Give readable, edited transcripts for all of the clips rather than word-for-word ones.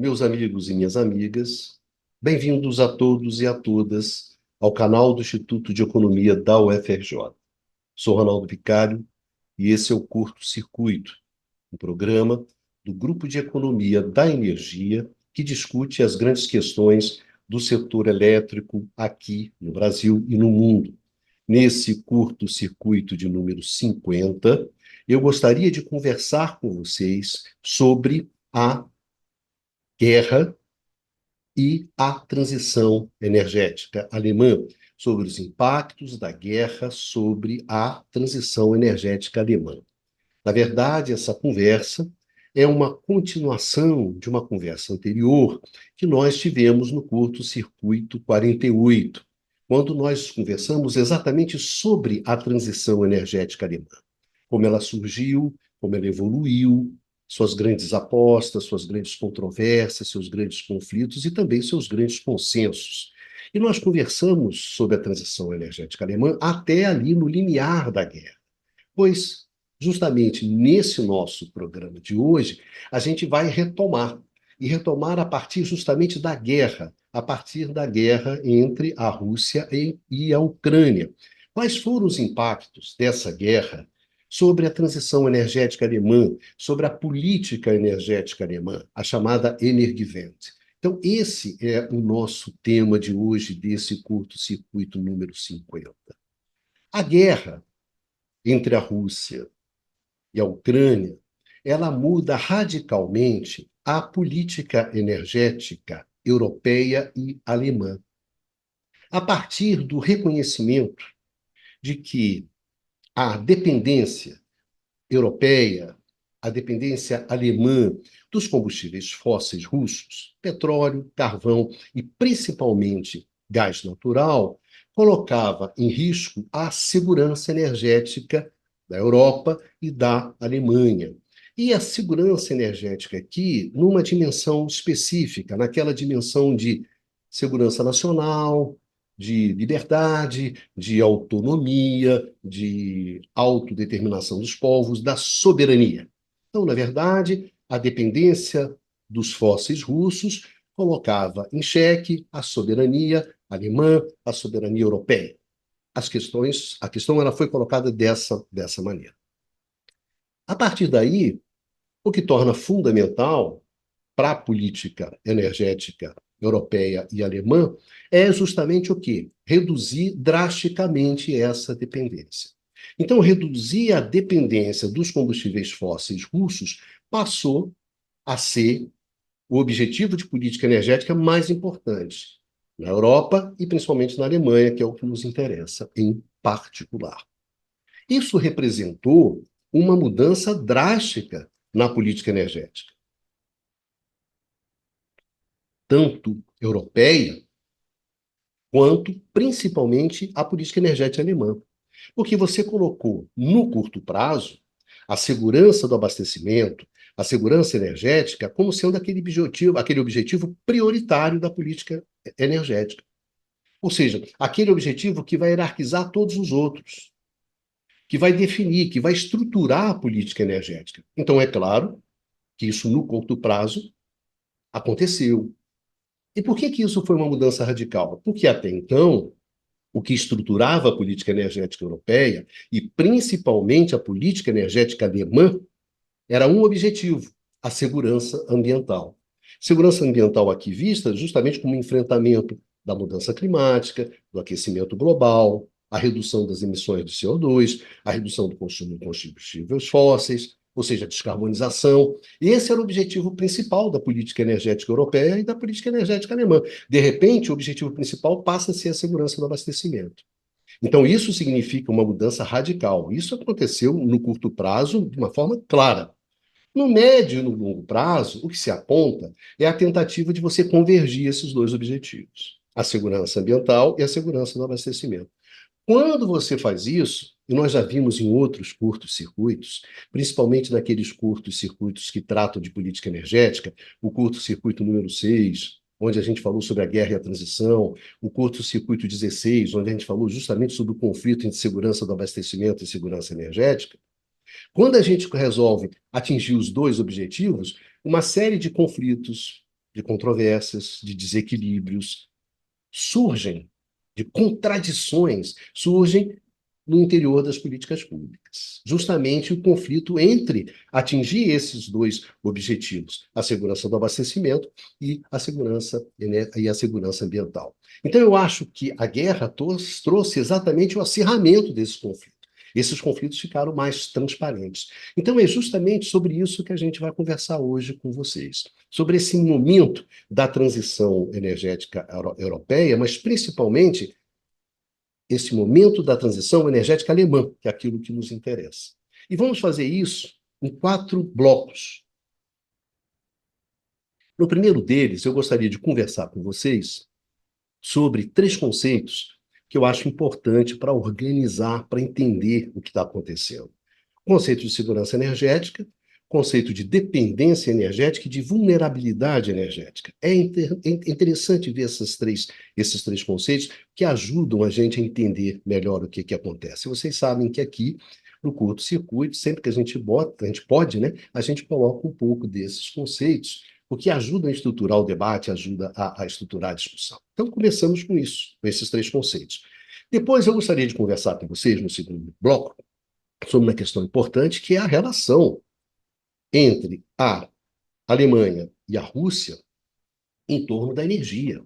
Meus amigos e minhas amigas, bem-vindos a todos e a todas ao canal do Instituto de Economia da UFRJ. Sou Ronaldo Vicário e esse é o Curto Circuito, um programa do Grupo de Economia da Energia que discute as grandes questões do setor elétrico aqui no Brasil e no mundo. Nesse curto circuito de número 50, eu gostaria de conversar com vocês sobre a guerra e a transição energética alemã, sobre os impactos da guerra sobre a transição energética alemã. Na verdade, essa conversa é uma continuação de uma conversa anterior que nós tivemos no curto-circuito 48, quando nós conversamos exatamente sobre a transição energética alemã, como ela surgiu, como ela evoluiu, suas grandes apostas, suas grandes controvérsias, seus grandes conflitos e também seus grandes consensos. E nós conversamos sobre a transição energética alemã até ali no limiar da guerra, pois justamente nesse nosso programa de hoje, a gente vai retomar, e retomar a partir justamente da guerra, a partir da guerra entre a Rússia e a Ucrânia. Quais foram os impactos dessa guerra sobre a transição energética alemã, sobre a política energética alemã, a chamada Energiewende? Então, esse é o nosso tema de hoje, desse curto-circuito número 50. A guerra entre a Rússia e a Ucrânia, ela muda radicalmente a política energética europeia e alemã. A partir do reconhecimento de que a dependência europeia, a dependência alemã dos combustíveis fósseis russos, petróleo, carvão e principalmente gás natural, colocava em risco a segurança energética da Europa e da Alemanha. E a segurança energética aqui, numa dimensão específica, naquela dimensão de segurança nacional, de liberdade, de autonomia, de autodeterminação dos povos, da soberania. Então, na verdade, a dependência dos fósseis russos colocava em xeque a soberania alemã, a soberania europeia. A questão ela foi colocada dessa maneira. A partir daí, o que torna fundamental para a política energética europeia e alemã é justamente o quê? Reduzir drasticamente essa dependência. Então, reduzir a dependência dos combustíveis fósseis russos passou a ser o objetivo de política energética mais importante na Europa e principalmente na Alemanha, que é o que nos interessa em particular. Isso representou uma mudança drástica na política energética, tanto europeia quanto, principalmente, a política energética alemã. Porque você colocou, no curto prazo, a segurança do abastecimento, a segurança energética, como sendo aquele objetivo prioritário da política energética. Ou seja, aquele objetivo que vai hierarquizar todos os outros, que vai definir, que vai estruturar a política energética. Então, é claro que isso, no curto prazo, aconteceu. E por que isso foi uma mudança radical? Porque até então, o que estruturava a política energética europeia, e principalmente a política energética alemã, era um objetivo: a segurança ambiental. Segurança ambiental aqui vista justamente como enfrentamento da mudança climática, do aquecimento global, a redução das emissões de CO2, a redução do consumo de combustíveis fósseis, ou seja, a descarbonização. Esse era o objetivo principal da política energética europeia e da política energética alemã. De repente, o objetivo principal passa a ser a segurança do abastecimento. Então, isso significa uma mudança radical. Isso aconteceu no curto prazo de uma forma clara. No médio e no longo prazo, o que se aponta é a tentativa de você convergir esses dois objetivos: a segurança ambiental e a segurança do abastecimento. Quando você faz isso, e nós já vimos em outros curtos-circuitos, principalmente naqueles curtos-circuitos que tratam de política energética, o curto-circuito número 6, onde a gente falou sobre a guerra e a transição, o curto-circuito 16, onde a gente falou justamente sobre o conflito entre segurança do abastecimento e segurança energética. Quando a gente resolve atingir os dois objetivos, uma série de conflitos, de controvérsias, de desequilíbrios, surgem, de contradições, surgem no interior das políticas públicas. Justamente o conflito entre atingir esses dois objetivos, a segurança do abastecimento e a segurança, né, e a segurança ambiental. Então, eu acho que a guerra trouxe exatamente o acirramento desses conflitos. Esses conflitos ficaram mais transparentes. Então, é justamente sobre isso que a gente vai conversar hoje com vocês. Sobre esse momento da transição energética europeia, mas principalmente esse momento da transição energética alemã, que é aquilo que nos interessa. E vamos fazer isso em 4 blocos. No primeiro deles, eu gostaria de conversar com vocês sobre 3 conceitos que eu acho importante para organizar, para entender o que está acontecendo. Conceito de segurança energética, conceito de dependência energética e de vulnerabilidade energética. É interessante ver esses três conceitos que ajudam a gente a entender melhor o que acontece. Vocês sabem que aqui, no curto-circuito, sempre que a gente bota, a gente pode, né, a gente coloca um pouco desses conceitos, o que ajuda a estruturar o debate, ajuda a estruturar a discussão. Então, começamos com isso, com esses 3 conceitos. Depois, eu gostaria de conversar com vocês, no segundo bloco, sobre uma questão importante, que é a relação entre a Alemanha e a Rússia em torno da energia.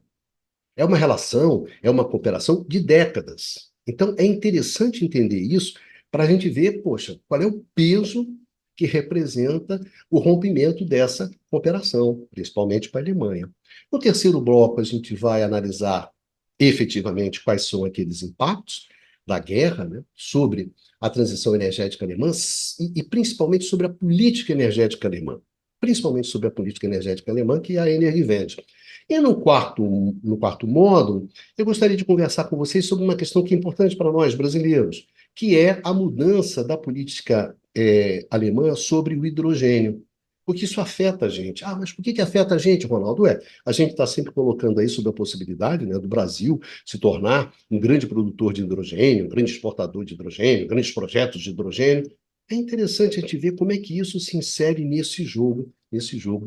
É uma relação, é uma cooperação de décadas. Então, é interessante entender isso para a gente ver, poxa, qual é o peso que representa o rompimento dessa cooperação, principalmente para a Alemanha. No terceiro bloco, a gente vai analisar efetivamente quais são aqueles impactos da guerra, né, sobre a transição energética alemã e principalmente sobre a política energética alemã. Principalmente sobre a política energética alemã, que é a Energiewende. E no quarto módulo, eu gostaria de conversar com vocês sobre uma questão que é importante para nós, brasileiros, que é a mudança da política alemã sobre o hidrogênio. Porque isso afeta a gente. Ah, mas por que afeta a gente, Ronaldo? A gente está sempre colocando aí sobre a possibilidade, né, do Brasil se tornar um grande produtor de hidrogênio, um grande exportador de hidrogênio, grandes projetos de hidrogênio. É interessante a gente ver como é que isso se insere nesse jogo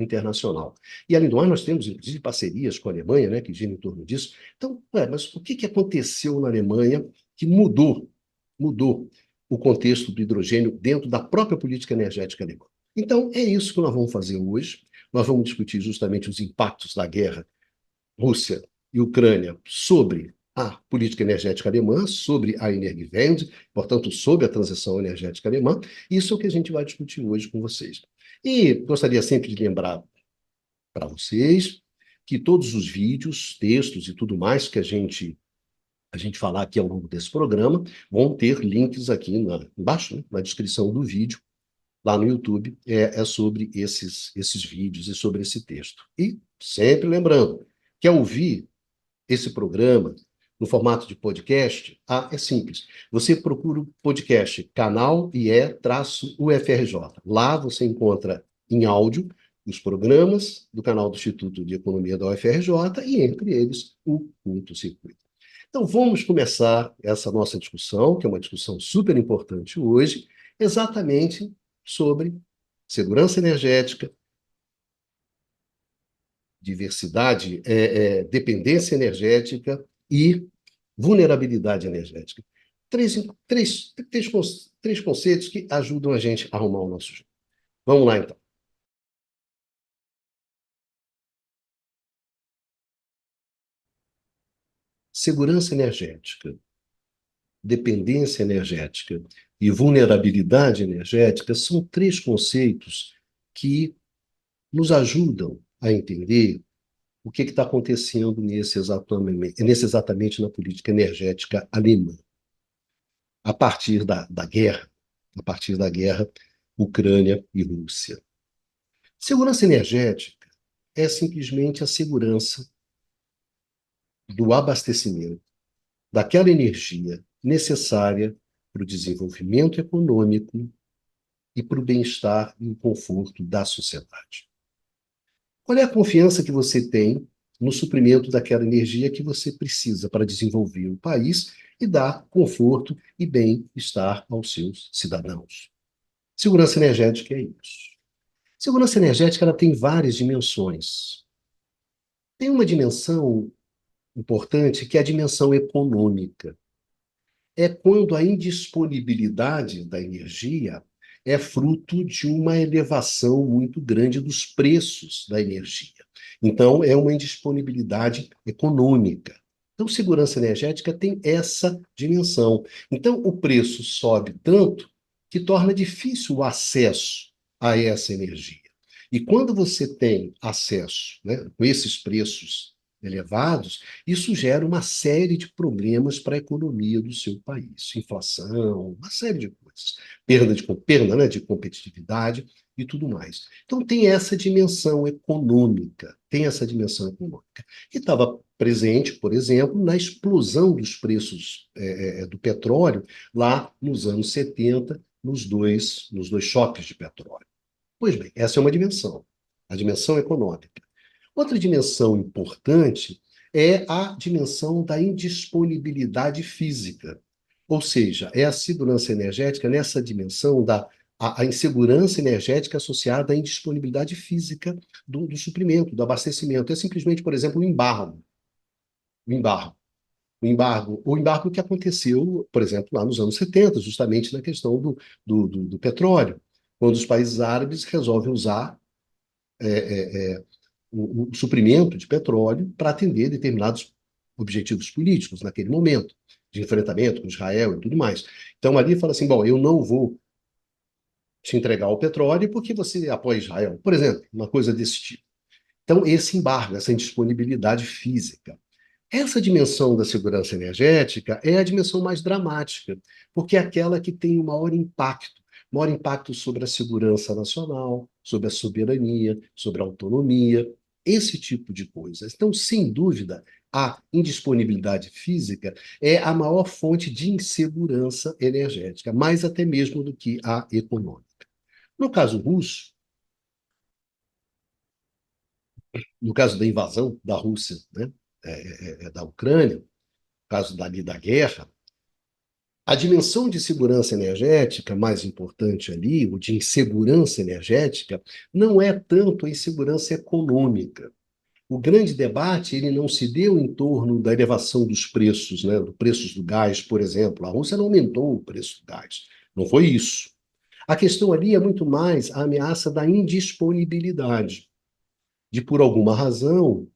internacional. E, além do mais, nós temos, inclusive, parcerias com a Alemanha, né, que giram em torno disso. Então, mas o que aconteceu na Alemanha que mudou o contexto do hidrogênio dentro da própria política energética alemã? Então, é isso que nós vamos fazer hoje. Nós vamos discutir justamente os impactos da guerra Rússia e Ucrânia sobre a política energética alemã, sobre a Energiewende, portanto, sobre a transição energética alemã. Isso é o que a gente vai discutir hoje com vocês. E gostaria sempre de lembrar para vocês que todos os vídeos, textos e tudo mais que a gente falar aqui ao longo desse programa vão ter links aqui embaixo, né, na descrição do vídeo, lá no YouTube, é sobre esses vídeos e sobre esse texto. E sempre lembrando, quer ouvir esse programa no formato de podcast? É simples. Você procura o podcast Canal IE-UFRJ. Lá você encontra em áudio os programas do canal do Instituto de Economia da UFRJ e, entre eles, o Curto Circuito. Então, vamos começar essa nossa discussão, que é uma discussão super importante hoje, exatamente sobre segurança energética, diversidade, dependência energética e vulnerabilidade energética. Três conceitos que ajudam a gente a arrumar o nosso jogo. Vamos lá, então. Segurança energética, dependência energética e vulnerabilidade energética são 3 conceitos que nos ajudam a entender o que está acontecendo nesse exatamente na política energética alemã, a partir da guerra, a partir da guerra Ucrânia e Rússia. Segurança energética é simplesmente a segurança do abastecimento daquela energia necessária para o desenvolvimento econômico e para o bem-estar e o conforto da sociedade. Qual é a confiança que você tem no suprimento daquela energia que você precisa para desenvolver o país e dar conforto e bem-estar aos seus cidadãos? Segurança energética é isso. Segurança energética ela tem várias dimensões. Tem uma dimensão importante que é a dimensão econômica. É quando a indisponibilidade da energia é fruto de uma elevação muito grande dos preços da energia. Então, é uma indisponibilidade econômica. Então, segurança energética tem essa dimensão. Então, o preço sobe tanto que torna difícil o acesso a essa energia. E quando você tem acesso, né, com esses preços elevados, isso gera uma série de problemas para a economia do seu país. Inflação, uma série de coisas. Perda, né, de competitividade e tudo mais. Então, tem essa dimensão econômica, tem essa dimensão econômica. E estava presente, por exemplo, na explosão dos preços do petróleo lá nos anos 70, nos dois choques de petróleo. Pois bem, essa é uma dimensão, a dimensão econômica. Outra dimensão importante é a dimensão da indisponibilidade física. Ou seja, é a segurança energética nessa dimensão da a insegurança energética associada à indisponibilidade física do suprimento, do abastecimento. É simplesmente, por exemplo, o embargo. O embargo. O embargo que aconteceu, por exemplo, lá nos anos 70, justamente na questão do petróleo, quando os países árabes resolvem usar o suprimento de petróleo para atender determinados objetivos políticos naquele momento, de enfrentamento com Israel e tudo mais. Então ali fala assim, bom, eu não vou te entregar o petróleo porque você apoia Israel, por exemplo, uma coisa desse tipo. Então esse embargo, essa indisponibilidade física. Essa dimensão da segurança energética é a dimensão mais dramática, porque é aquela que tem o maior impacto sobre a segurança nacional, sobre a soberania, sobre a autonomia, esse tipo de coisas. Então, sem dúvida, a indisponibilidade física é a maior fonte de insegurança energética, mais até mesmo do que a econômica. No caso russo, no caso da invasão da Rússia, né, da Ucrânia, no caso da guerra, a dimensão de segurança energética mais importante ali, o de insegurança energética, não é tanto a insegurança econômica. O grande debate ele não se deu em torno da elevação dos preços, né, dos preços do gás, por exemplo. A Rússia não aumentou o preço do gás. Não foi isso. A questão ali é muito mais a ameaça da indisponibilidade, de por alguma razão,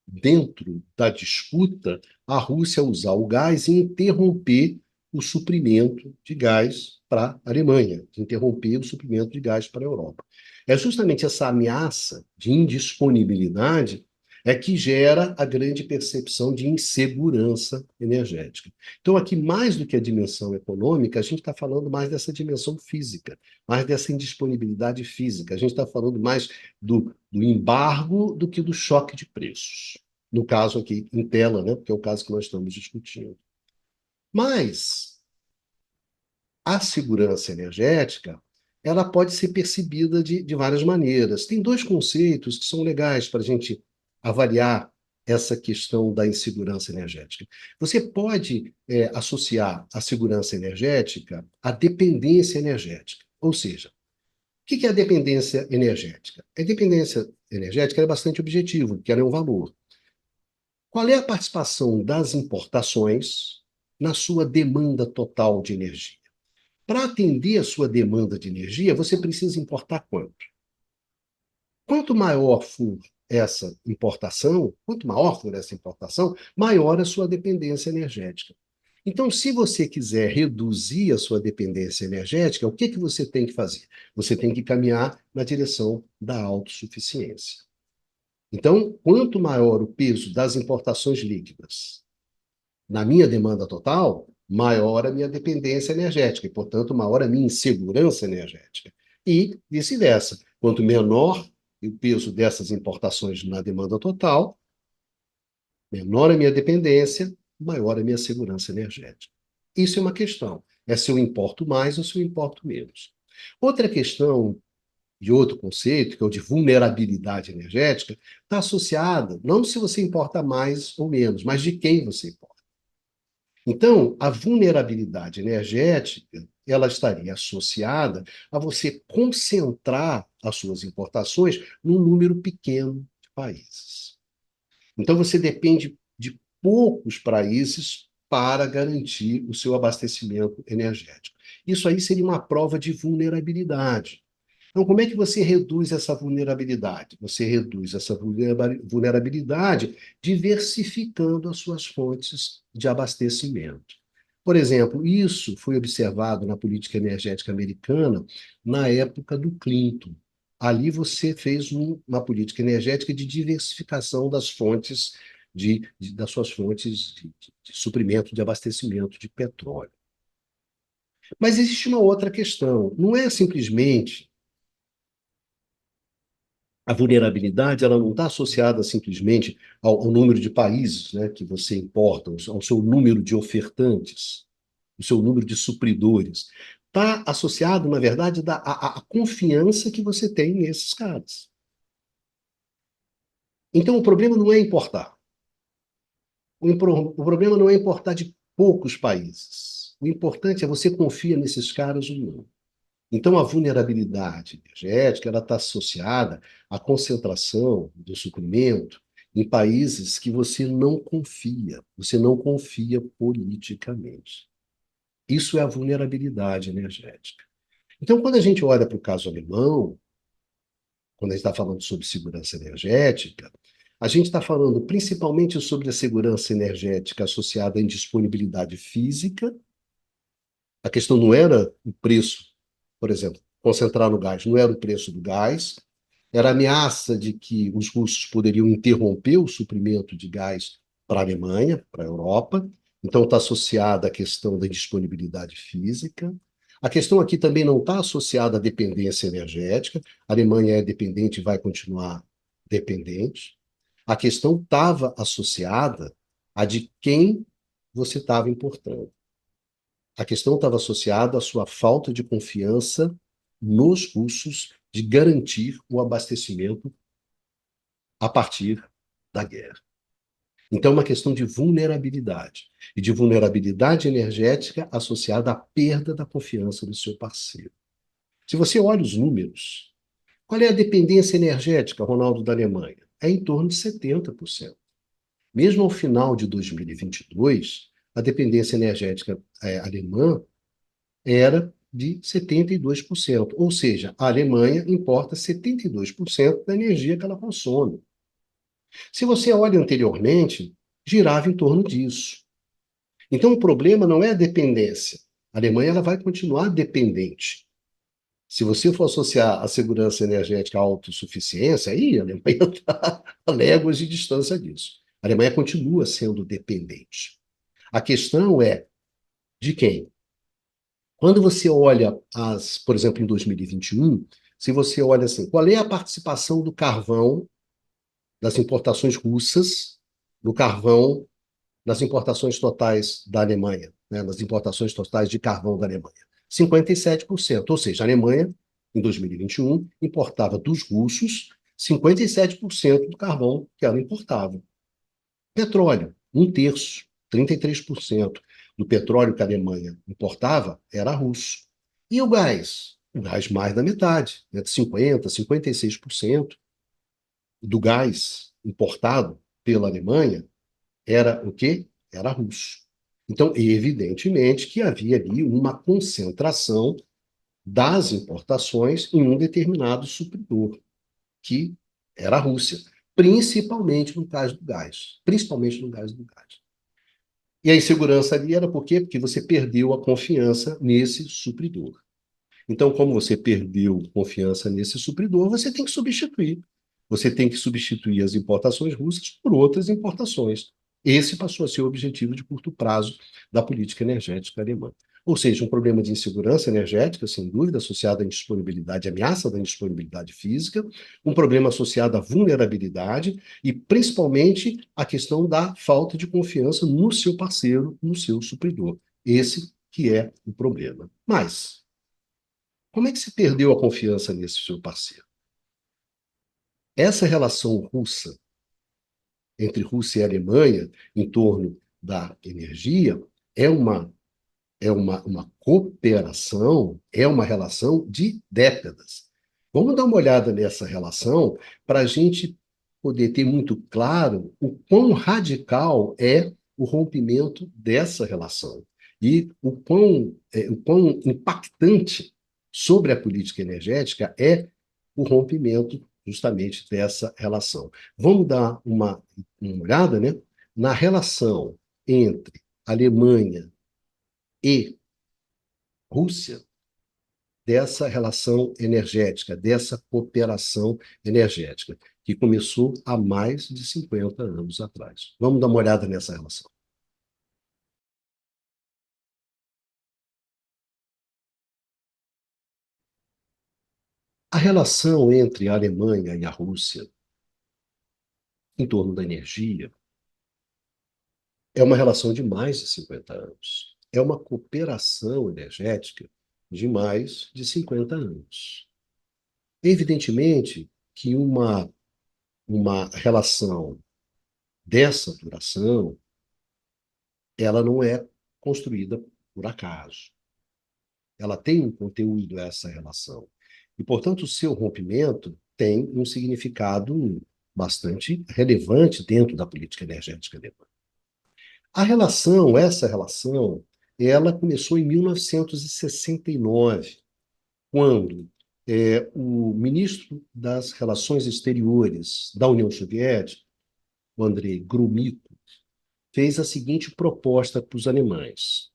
dentro da disputa, a Rússia usar o gás e interromper o suprimento de gás para a Alemanha, interromper o suprimento de gás para a Europa. É justamente essa ameaça de indisponibilidade é que gera a grande percepção de insegurança energética. Então, aqui, mais do que a dimensão econômica, a gente está falando mais dessa dimensão física, mais dessa indisponibilidade física. A gente está falando mais do embargo do que do choque de preços. No caso aqui, em tela, né? Porque é o caso que nós estamos discutindo. Mas a segurança energética, ela pode ser percebida de várias maneiras. Tem dois conceitos que são legais para a gente avaliar essa questão da insegurança energética. Você pode associar a segurança energética à dependência energética. Ou seja, o que é a dependência energética? A dependência energética é bastante objetiva, porque ela é um valor. Qual é a participação das importações na sua demanda total de energia? Para atender a sua demanda de energia, você precisa importar quanto? Quanto maior for essa importação, maior a sua dependência energética. Então, se você quiser reduzir a sua dependência energética, o que você tem que fazer? Você tem que caminhar na direção da autossuficiência. Então, quanto maior o peso das importações líquidas na minha demanda total, maior a minha dependência energética e, portanto, maior a minha insegurança energética. E vice-versa. Quanto menor o peso dessas importações na demanda total, menor a minha dependência, maior a minha segurança energética. Isso é uma questão. É se eu importo mais ou se eu importo menos. Outra questão e outro conceito, que é o de vulnerabilidade energética, está associada não se você importa mais ou menos, mas de quem você importa. Então, a vulnerabilidade energética, ela estaria associada a você concentrar as suas importações num número pequeno de países. Então, você depende de poucos países para garantir o seu abastecimento energético. Isso aí seria uma prova de vulnerabilidade. Então, como é que você reduz essa vulnerabilidade? Você reduz essa vulnerabilidade diversificando as suas fontes de abastecimento. Por exemplo, isso foi observado na política energética americana na época do Clinton. Ali você fez uma política energética de diversificação das fontes das suas fontes de suprimento de abastecimento de petróleo. Mas existe uma outra questão. Não é simplesmente a vulnerabilidade, ela não está associada simplesmente ao número de países, né, que você importa, ao seu número de ofertantes, o seu número de supridores. Está associado, na verdade, à confiança que você tem nesses caras. Então, o problema não é importar. O problema não é importar de poucos países. O importante é você confia nesses caras ou não. Então, a vulnerabilidade energética ela está associada à concentração do suprimento em países que você não confia politicamente. Isso é a vulnerabilidade energética. Então, quando a gente olha para o caso alemão, quando a gente está falando sobre segurança energética, a gente está falando principalmente sobre a segurança energética associada à indisponibilidade física. A questão não era o preço, por exemplo, concentrar no gás, não era o preço do gás, era a ameaça de que os russos poderiam interromper o suprimento de gás para a Alemanha, para a Europa. Então, está associada à questão da disponibilidade física. A questão aqui também não está associada à dependência energética. A Alemanha é dependente e vai continuar dependente. A questão estava associada a de quem você estava importando. A questão estava associada à sua falta de confiança nos russos de garantir o abastecimento a partir da guerra. Então, é uma questão de vulnerabilidade, e de vulnerabilidade energética associada à perda da confiança do seu parceiro. Se você olha os números, qual é a dependência energética, Ronaldo, da Alemanha? É em torno de 70%. Mesmo ao final de 2022, a dependência energética alemã era de 72%. Ou seja, a Alemanha importa 72% da energia que ela consome. Se você olha anteriormente, girava em torno disso. Então, o problema não é a dependência. A Alemanha ela vai continuar dependente. Se você for associar a segurança energética à autossuficiência, aí a Alemanha está a léguas de distância disso. A Alemanha continua sendo dependente. A questão é de quem? Quando você olha, por exemplo, em 2021, se você olha assim, qual é a participação do carvão, das importações russas, do carvão nas importações totais da Alemanha, né, nas importações totais de carvão da Alemanha? 57%. Ou seja, a Alemanha, em 2021, importava dos russos 57% do carvão que ela importava. Petróleo, um terço, 33% do petróleo que a Alemanha importava era russo. E o gás? O gás mais da metade, né, de 50%, 56% do gás importado pela Alemanha era o quê? Era russo. Então, evidentemente que havia ali uma concentração das importações em um determinado supridor, que era a Rússia, principalmente no caso do gás, principalmente no caso do gás. E a insegurança ali era por quê? Porque você perdeu a confiança nesse supridor. Então, como você perdeu confiança nesse supridor, você tem que substituir. Você tem que substituir as importações russas por outras importações. Esse passou a ser o objetivo de curto prazo da política energética alemã. Ou seja, um problema de insegurança energética, sem dúvida, associado à indisponibilidade, ameaça da indisponibilidade física, um problema associado à vulnerabilidade e, principalmente, a questão da falta de confiança no seu parceiro, no seu supridor. Esse que é o problema. Mas, como é que se perdeu a confiança nesse seu parceiro? Essa relação russa, entre Rússia e Alemanha, em torno da energia, é uma cooperação, é uma relação de décadas. Vamos dar uma olhada nessa relação para a gente poder ter muito claro o quão radical é o rompimento dessa relação e o quão impactante sobre a política energética é o rompimento justamente dessa relação. Vamos dar uma olhada, né, na relação entre Alemanha e Rússia, dessa relação energética, dessa cooperação energética, que começou há mais de 50 anos atrás. Vamos dar uma olhada nessa relação. A relação entre a Alemanha e a Rússia, em torno da energia, é uma relação de mais de 50 anos. É uma cooperação energética de mais de 50 anos. Evidentemente que uma relação dessa duração, ela não é construída por acaso. Ela tem um conteúdo, essa relação. E, portanto, o seu rompimento tem um significado bastante relevante dentro da política energética alemã. Essa relação, ela começou em 1969, quando o ministro das Relações Exteriores da União Soviética, o Andrei Gromyko, fez a seguinte proposta para os alemães: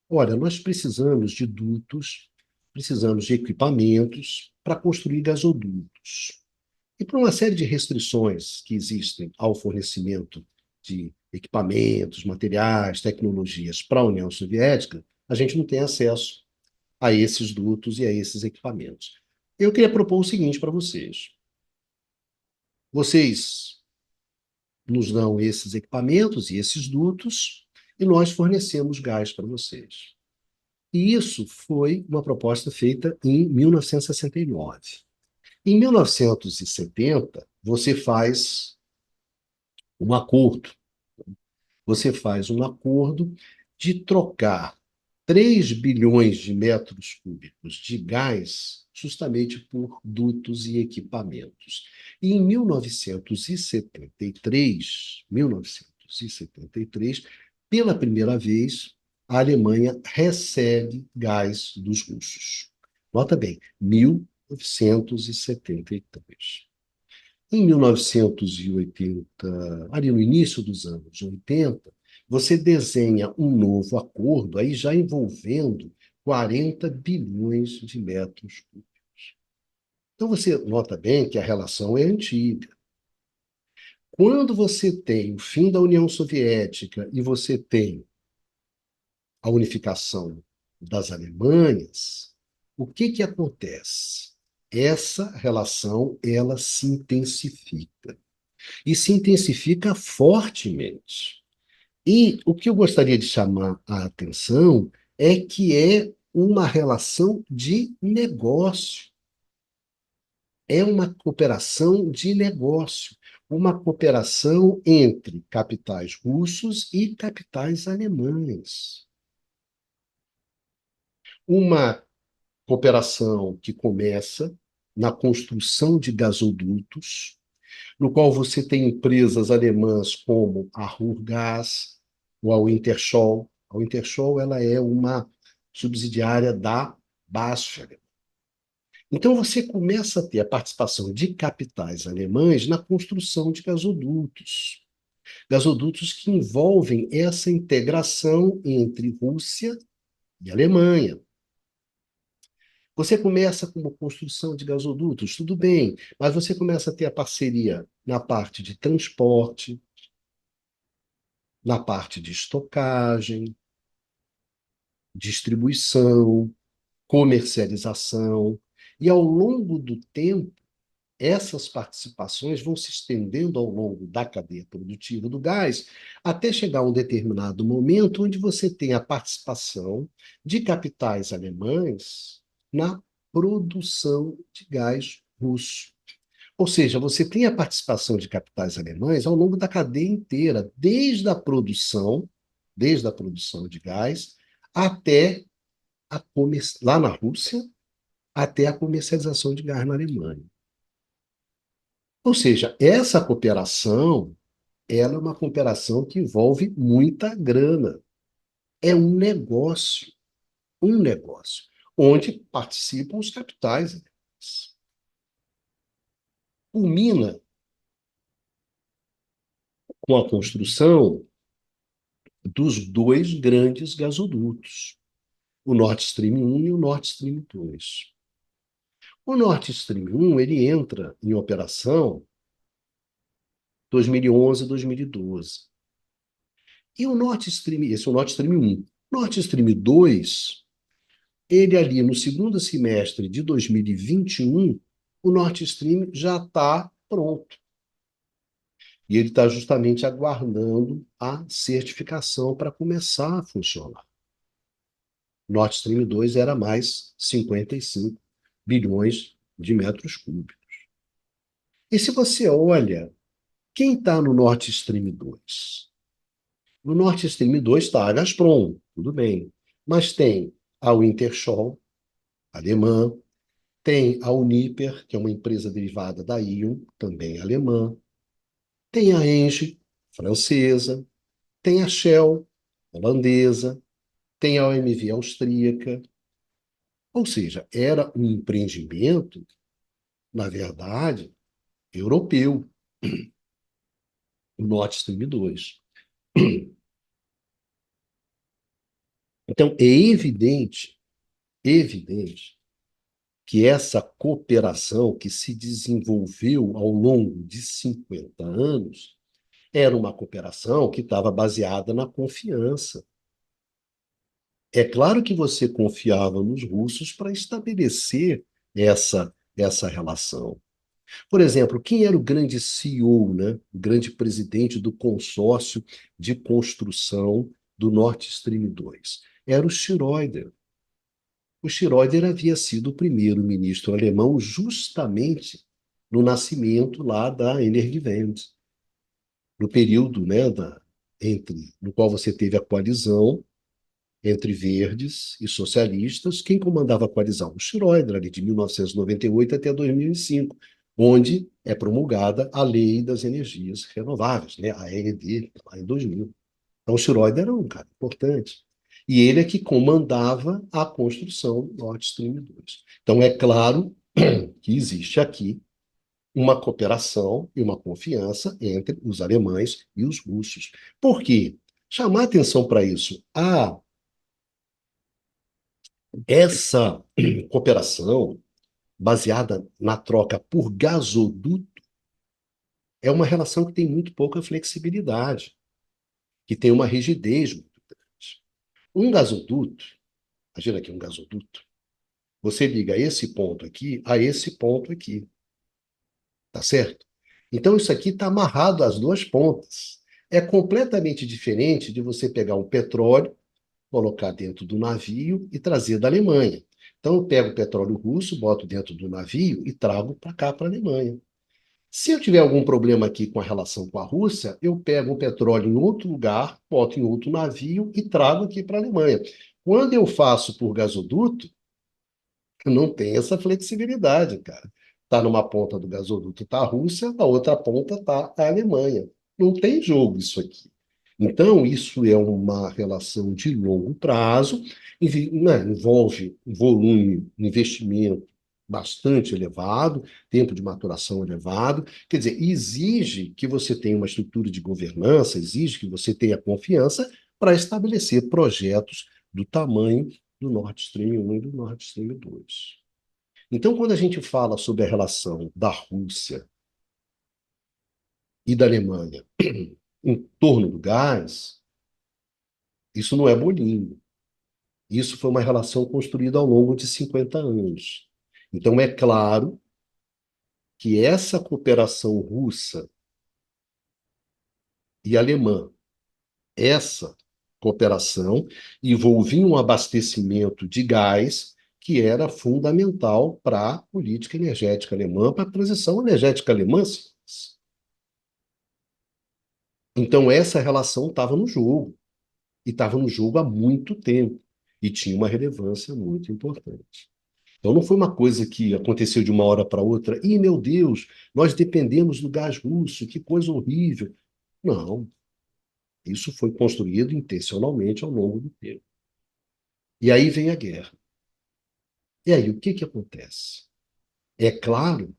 olha, nós precisamos de dutos, precisamos de equipamentos para construir gasodutos. E por uma série de restrições que existem ao fornecimento de equipamentos, materiais, tecnologias para a União Soviética, a gente não tem acesso a esses dutos e a esses equipamentos. Eu queria propor o seguinte para vocês: vocês nos dão esses equipamentos e esses dutos, e nós fornecemos gás para vocês. E isso foi uma proposta feita em 1969. Em 1970, um acordo. Você faz um acordo de trocar 3 bilhões de metros cúbicos de gás justamente por dutos e equipamentos. E em 1973, pela primeira vez, a Alemanha recebe gás dos russos. Nota bem, 1973. Em 1980, ali no início dos anos 80, você desenha um novo acordo, aí já envolvendo 40 bilhões de metros cúbicos. Então você nota bem que a relação é antiga. Quando você tem o fim da União Soviética e você tem a unificação das Alemanhas, o que que acontece? Essa relação, ela se intensifica. E se intensifica fortemente. E o que eu gostaria de chamar a atenção é que é uma relação de negócio. É uma cooperação de negócio, uma cooperação entre capitais russos e capitais alemães. Uma cooperação que começa na construção de gasodutos, no qual você tem empresas alemãs como a Ruhrgas ou a Wintershall. A Wintershall, ela é uma subsidiária da BASF. Então você começa a ter a participação de capitais alemães na construção de gasodutos. Gasodutos que envolvem essa integração entre Rússia e Alemanha. Você começa com uma construção de gasodutos, tudo bem, mas você começa a ter a parceria na parte de transporte, na parte de estocagem, distribuição, comercialização. E ao longo do tempo, essas participações vão se estendendo ao longo da cadeia produtiva do gás, até chegar a um determinado momento onde você tem a participação de capitais alemães na produção de gás russo. Ou seja, você tem a participação de capitais alemães ao longo da cadeia inteira, desde a produção de gás até lá na Rússia, até a comercialização de gás na Alemanha. Ou seja, essa cooperação, ela é uma cooperação que envolve muita grana. É um negócio, onde participam os capitais. Culmina com a construção dos dois grandes gasodutos, o Nord Stream 1 e o Nord Stream 2. O Nord Stream 1 ele entra em operação 2011, 2012. E o Nord Stream, esse é o Nord Stream 1. Nord Stream 2, ele ali no segundo semestre de 2021, o Nord Stream já está pronto. E ele está justamente aguardando a certificação para começar a funcionar. Nord Stream 2 era mais 55 bilhões de metros cúbicos. E se você olha, quem está no Nord Stream 2? No Nord Stream 2 está a Gazprom, tudo bem. Mas tem a Wintershall, alemã, tem a Uniper, que é uma empresa derivada da ION, também alemã, tem a Engie, francesa, tem a Shell, holandesa, tem a OMV austríaca. Ou seja, era um empreendimento, na verdade, europeu, o Nord Stream 2. Então, evidente que essa cooperação que se desenvolveu ao longo de 50 anos era uma cooperação que estava baseada na confiança. É claro que você confiava nos russos para estabelecer essa relação. Por exemplo, quem era o grande CEO, né? O grande presidente do consórcio de construção do Nord Stream 2? Era o Schroeder. O Schroeder havia sido o primeiro-ministro alemão justamente no nascimento lá da Energiewende, no período, né, no qual você teve a coalizão entre verdes e socialistas. Quem comandava a coalizão? O Schroeder, ali de 1998 até 2005, onde é promulgada a Lei das Energias Renováveis, né? A EED, lá em 2000. Então, o Schroeder era um cara importante. E ele é que comandava a construção do Nord Stream 2. Então, é claro que existe aqui uma cooperação e uma confiança entre os alemães e os russos. Por quê? Chamar atenção para isso. Essa cooperação, baseada na troca por gasoduto, é uma relação que tem muito pouca flexibilidade, que tem uma rigidez muito grande. Um gasoduto, imagina aqui um gasoduto, você liga esse ponto aqui a esse ponto aqui, tá certo? Então isso aqui está amarrado às duas pontas. É completamente diferente de você pegar um petróleo, colocar dentro do navio e trazer da Alemanha. Então eu pego o petróleo russo, boto dentro do navio e trago para cá, para a Alemanha. Se eu tiver algum problema aqui com a relação com a Rússia, eu pego o petróleo em outro lugar, boto em outro navio e trago aqui para a Alemanha. Quando eu faço por gasoduto, não tem essa flexibilidade, cara. Tá numa ponta do gasoduto tá a Rússia, na outra ponta tá a Alemanha. Não tem jogo isso aqui. Então, isso é uma relação de longo prazo, né, envolve um volume, um investimento bastante elevado, tempo de maturação elevado. Quer dizer, exige que você tenha uma estrutura de governança, exige que você tenha confiança para estabelecer projetos do tamanho do Nord Stream 1 e do Nord Stream 2. Então, quando a gente fala sobre a relação da Rússia e da Alemanha em torno do gás, isso não é bolinho. Isso foi uma relação construída ao longo de 50 anos. Então, é claro que essa cooperação russa e alemã, essa cooperação envolvia um abastecimento de gás que era fundamental para a política energética alemã, para a transição energética alemã. Então, essa relação estava no jogo, e estava no jogo há muito tempo, e tinha uma relevância muito importante. Então não foi uma coisa que aconteceu de uma hora para outra. Ih, meu Deus, nós dependemos do gás russo, que coisa horrível. Não, isso foi construído intencionalmente ao longo do tempo. E aí vem a guerra. E aí, o que que acontece? É claro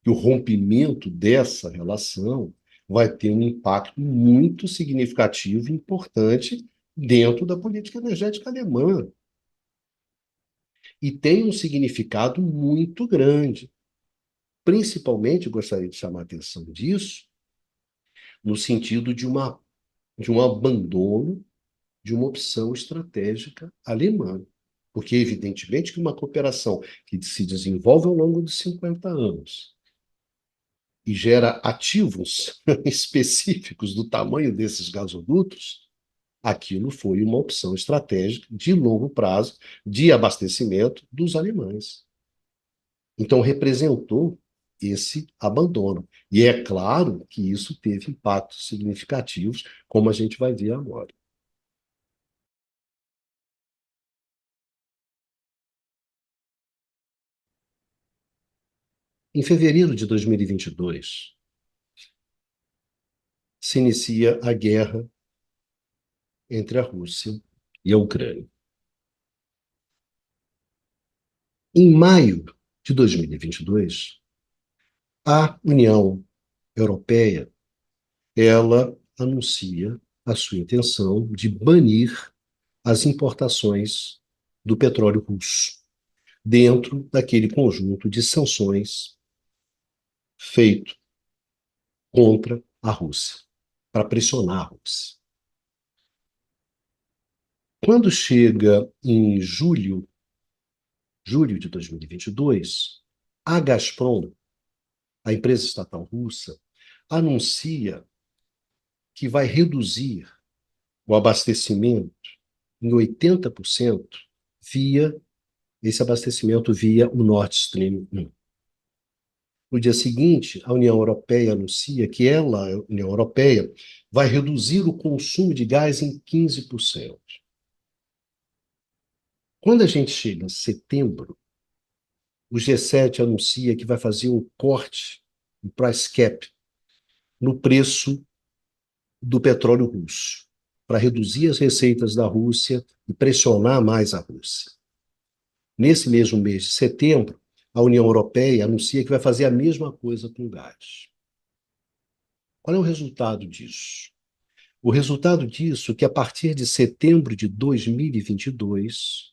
que o rompimento dessa relação vai ter um impacto muito significativo e importante dentro da política energética alemã. E tem um significado muito grande. Principalmente, gostaria de chamar a atenção disso, no sentido de um abandono de uma opção estratégica alemã. Porque, evidentemente, que uma cooperação que se desenvolve ao longo de 50 anos e gera ativos específicos do tamanho desses gasodutos, aquilo foi uma opção estratégica de longo prazo de abastecimento dos alemães. Então, representou esse abandono. E é claro que isso teve impactos significativos, como a gente vai ver agora. Em fevereiro de 2022, se inicia a guerra entre a Rússia e a Ucrânia. Em maio de 2022, a União Europeia, ela anuncia a sua intenção de banir as importações do petróleo russo dentro daquele conjunto de sanções feito contra a Rússia, para pressionar a Rússia. Quando chega em julho de 2022, a Gazprom, a empresa estatal russa, anuncia que vai reduzir o abastecimento em 80% via esse abastecimento via o Nord Stream 1. No dia seguinte, a União Europeia anuncia que ela, a União Europeia, vai reduzir o consumo de gás em 15%. Quando a gente chega em setembro, o G7 anuncia que vai fazer um corte, um price cap, no preço do petróleo russo, para reduzir as receitas da Rússia e pressionar mais a Rússia. Nesse mesmo mês de setembro, a União Europeia anuncia que vai fazer a mesma coisa com o gás. Qual é o resultado disso? O resultado disso é que, a partir de setembro de 2022,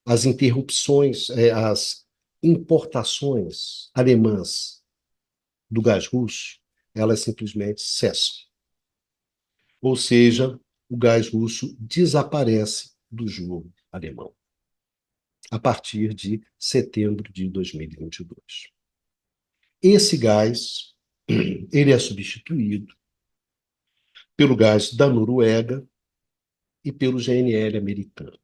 as interrupções, as importações alemãs do gás russo, elas simplesmente cessam. Ou seja, o gás russo desaparece do jogo alemão a partir de setembro de 2022. Esse gás, ele é substituído pelo gás da Noruega e pelo GNL americano.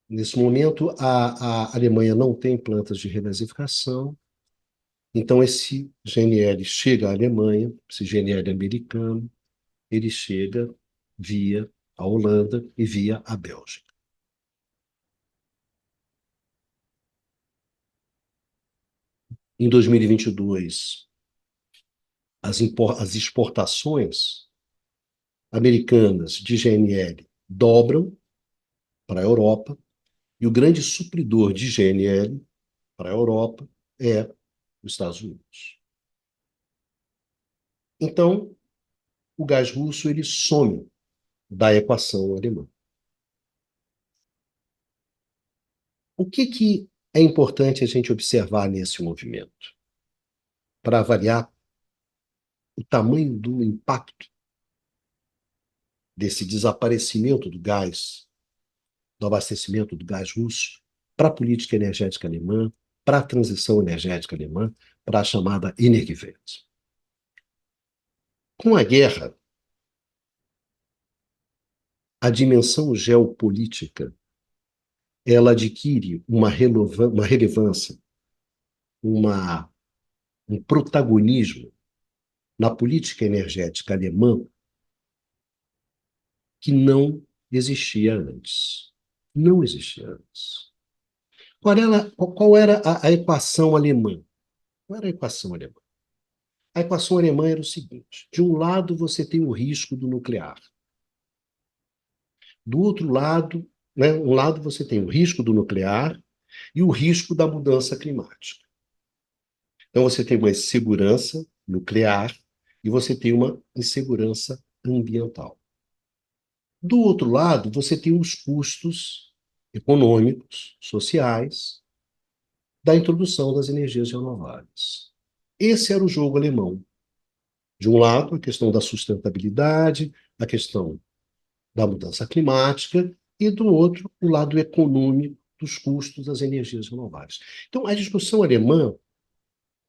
Nesse momento, a Alemanha não tem plantas de regasificação, então esse GNL chega à Alemanha, esse GNL americano, ele chega via a Holanda e via a Bélgica. Em 2022, as exportações americanas de GNL dobram para a Europa, e o grande supridor de GNL para a Europa é os Estados Unidos. Então, o gás russo ele some da equação alemã. O que, que é importante a gente observar nesse movimento? Para avaliar o tamanho do impacto desse desaparecimento do gás, do abastecimento do gás russo, para a política energética alemã, para a transição energética alemã, para a chamada Energiewende. Com a guerra, a dimensão geopolítica ela adquire uma relevância, uma, um protagonismo na política energética alemã que não existia antes. Não existia isso. Qual era a equação alemã? Qual era a equação alemã? A equação alemã era o seguinte: de um lado você tem o risco do nuclear, do outro lado, né, um lado você tem o risco do nuclear e o risco da mudança climática. Então você tem uma insegurança nuclear e você tem uma insegurança ambiental. Do outro lado, você tem os custos econômicos, sociais, da introdução das energias renováveis. Esse era o jogo alemão. De um lado, a questão da sustentabilidade, a questão da mudança climática, e do outro, o lado econômico dos custos das energias renováveis. Então, a discussão alemã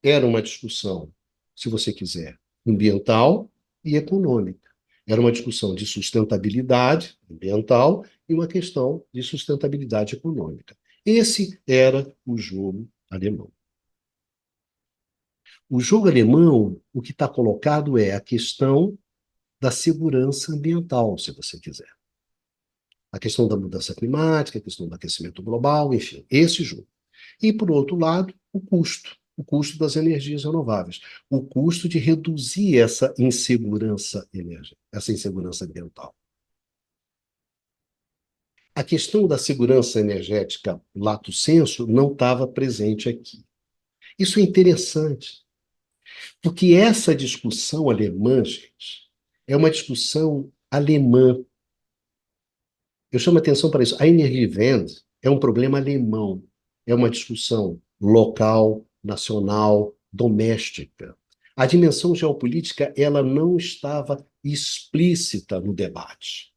era uma discussão, se você quiser, ambiental e econômica. Era uma discussão de sustentabilidade ambiental e uma questão de sustentabilidade econômica. Esse era o jogo alemão. O jogo alemão, o que está colocado é a questão da segurança ambiental, se você quiser. A questão da mudança climática, a questão do aquecimento global, enfim, esse jogo. E, por outro lado, o custo das energias renováveis, o custo de reduzir essa insegurança energética, essa insegurança ambiental. A questão da segurança energética lato sensu não estava presente aqui. Isso é interessante, porque essa discussão alemã, gente, é uma discussão alemã. Eu chamo a atenção para isso. A Energiewende é um problema alemão. É uma discussão local, nacional, doméstica. A dimensão geopolítica, ela não estava explícita no debate.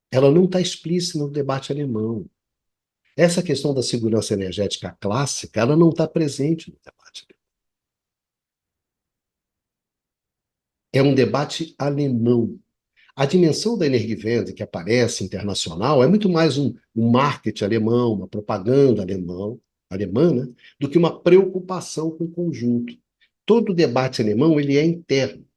Ela não está explícita no debate alemão. Essa questão da segurança energética clássica, ela não está presente no debate alemão. É um debate alemão. A dimensão da Energiewende que aparece internacional é muito mais um marketing alemão, uma propaganda alemã, né, do que uma preocupação com o conjunto. Todo o debate alemão ele é interno.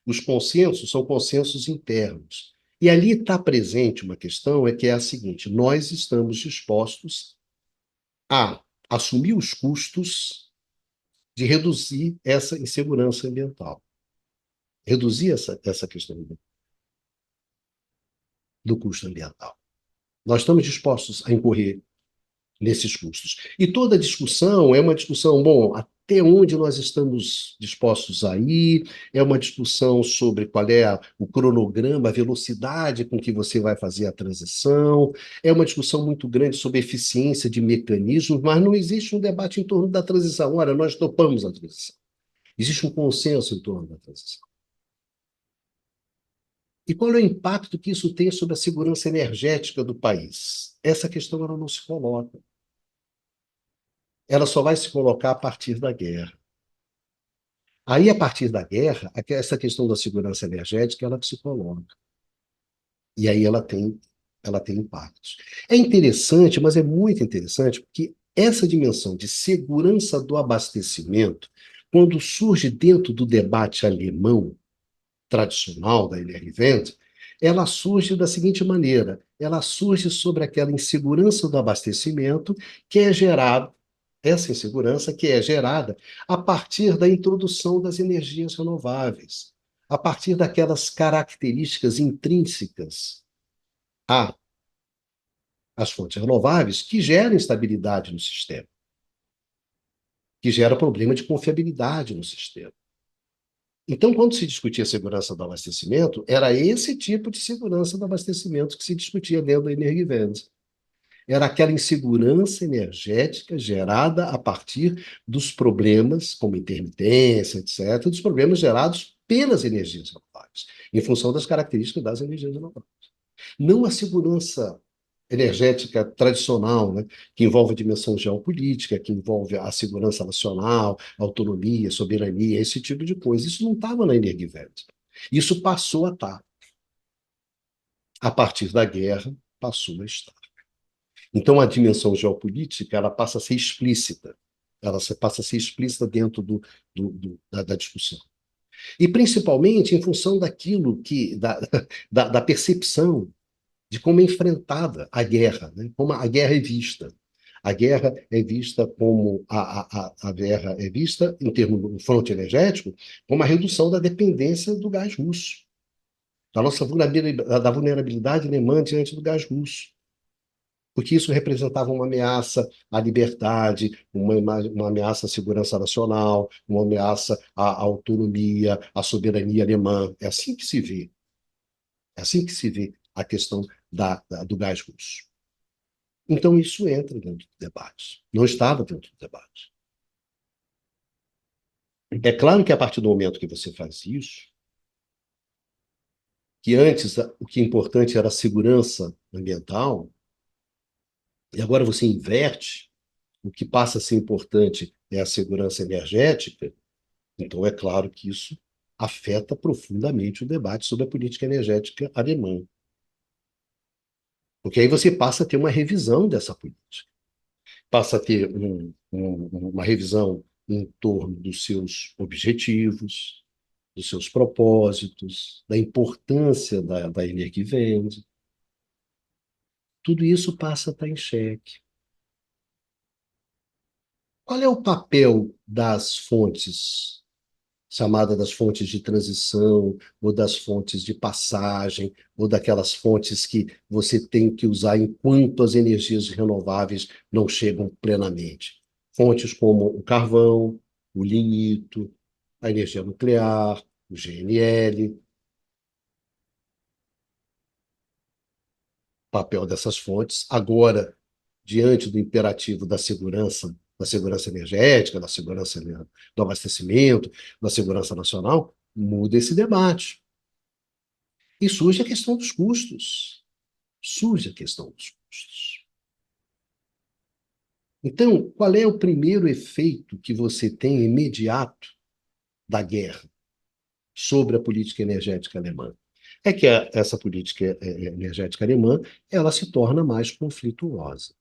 Os consensos são consensos internos. E ali está presente uma questão que é a seguinte: nós estamos dispostos a assumir os custos de reduzir essa insegurança ambiental. Reduzir essa questão do custo ambiental. Nós estamos dispostos a incorrer nesses custos. E toda discussão é uma discussão, bom, até onde nós estamos dispostos a ir, é uma discussão sobre qual é o cronograma, a velocidade com que você vai fazer a transição, é uma discussão muito grande sobre eficiência de mecanismos, mas não existe um debate em torno da transição. Olha, nós topamos a transição. Existe um consenso em torno da transição. E qual é o impacto que isso tem sobre a segurança energética do país? Essa questão ela não se coloca. Ela só vai se colocar a partir da guerra. Aí, a partir da guerra, essa questão da segurança energética ela se coloca. E aí ela tem impactos. É interessante, mas é muito interessante, porque essa dimensão de segurança do abastecimento, quando surge dentro do debate alemão tradicional da Energiewende, ela surge da seguinte maneira: ela surge sobre aquela insegurança do abastecimento que é gerada, essa insegurança que é gerada a partir da introdução das energias renováveis, a partir daquelas características intrínsecas às fontes renováveis que geram instabilidade no sistema, que gera problema de confiabilidade no sistema. Então, quando se discutia segurança do abastecimento, era esse tipo de segurança do abastecimento que se discutia dentro da Energiewende. Era aquela insegurança energética gerada a partir dos problemas, como intermitência, etc., dos problemas gerados pelas energias renováveis, em função das características das energias renováveis. Não a segurança energética tradicional, né, que envolve a dimensão geopolítica, que envolve a segurança nacional, autonomia, soberania, esse tipo de coisa. Isso não estava na Energiewende. Isso passou a estar. A partir da guerra, passou a estar. Então, a dimensão geopolítica ela passa a ser explícita. Ela passa a ser explícita dentro da discussão. E, principalmente, em função daquilo da percepção de como é enfrentada a guerra, né? Como a guerra é vista. A guerra é vista como a guerra é vista, em termos do fronte energético, como a redução da dependência do gás russo, da nossa vulnerabilidade alemã diante do gás russo. Porque isso representava uma ameaça à liberdade, uma ameaça à segurança nacional, uma ameaça à autonomia, à soberania alemã. É assim que se vê. É assim que se vê a questão do gás russo. Então, isso entra dentro do debate. Não estava dentro do debate. É claro que a partir do momento que você faz isso, que antes o que é importante era a segurança ambiental, e agora você inverte, o que passa a ser importante é a segurança energética, então é claro que isso afeta profundamente o debate sobre a política energética alemã. Porque aí você passa a ter uma revisão dessa política. Passa a ter uma revisão em torno dos seus objetivos, dos seus propósitos, da importância da Energiewende. Tudo isso passa a estar em xeque. Qual é o papel das fontes, chamada das fontes de transição, ou das fontes de passagem, ou daquelas fontes que você tem que usar enquanto as energias renováveis não chegam plenamente? Fontes como o carvão, o lignito, a energia nuclear, o GNL. Papel dessas fontes, agora, diante do imperativo da segurança energética, do abastecimento, da segurança nacional, muda esse debate. E surge a questão dos custos. Surge a questão dos custos. Então, qual é o primeiro efeito que você tem imediato da guerra sobre a política energética alemã? É que essa política energética alemã ela se torna mais conflituosa.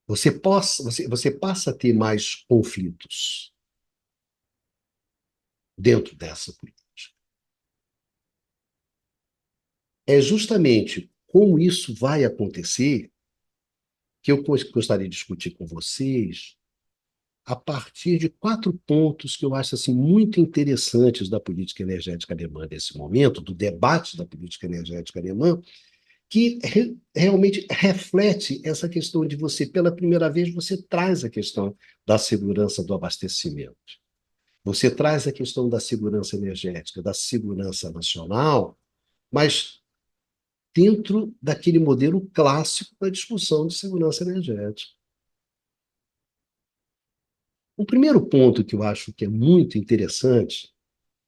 Você passa a ter mais conflitos dentro dessa política. É justamente como isso vai acontecer que eu gostaria de discutir com vocês a partir de 4 pontos que eu acho assim, muito interessantes da política energética alemã nesse momento, do debate da política energética alemã, que realmente reflete essa questão de você, pela primeira vez, você traz a questão da segurança do abastecimento. Você traz a questão da segurança energética, da segurança nacional, mas dentro daquele modelo clássico da discussão de segurança energética. O primeiro ponto que eu acho que é muito interessante,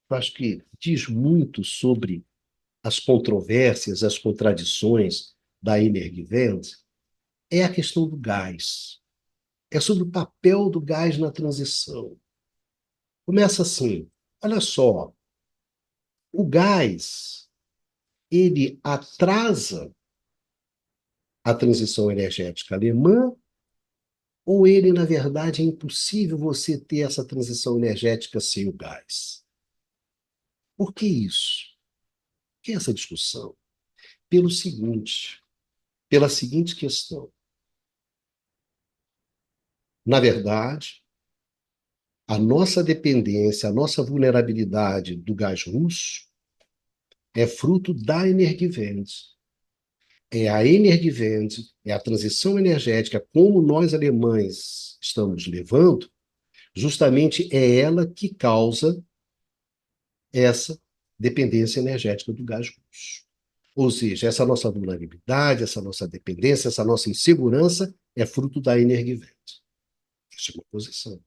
eu acho que diz muito sobre as controvérsias, as contradições da Energiewende, é a questão do gás. É sobre o papel do gás na transição. Começa assim, olha só, o gás, ele atrasa a transição energética alemã, ou ele, na verdade, é impossível você ter essa transição energética sem o gás? Por que isso? Por que essa discussão? Pelo seguinte, pela seguinte questão. Na verdade, a nossa dependência, a nossa vulnerabilidade do gás russo é fruto da Energiewende. É a Energiewende, é a transição energética, como nós alemães estamos levando, justamente é ela que causa essa dependência energética do gás russo. Ou seja, essa nossa vulnerabilidade, essa nossa dependência, essa nossa insegurança é fruto da Energiewende. Essa é uma posição.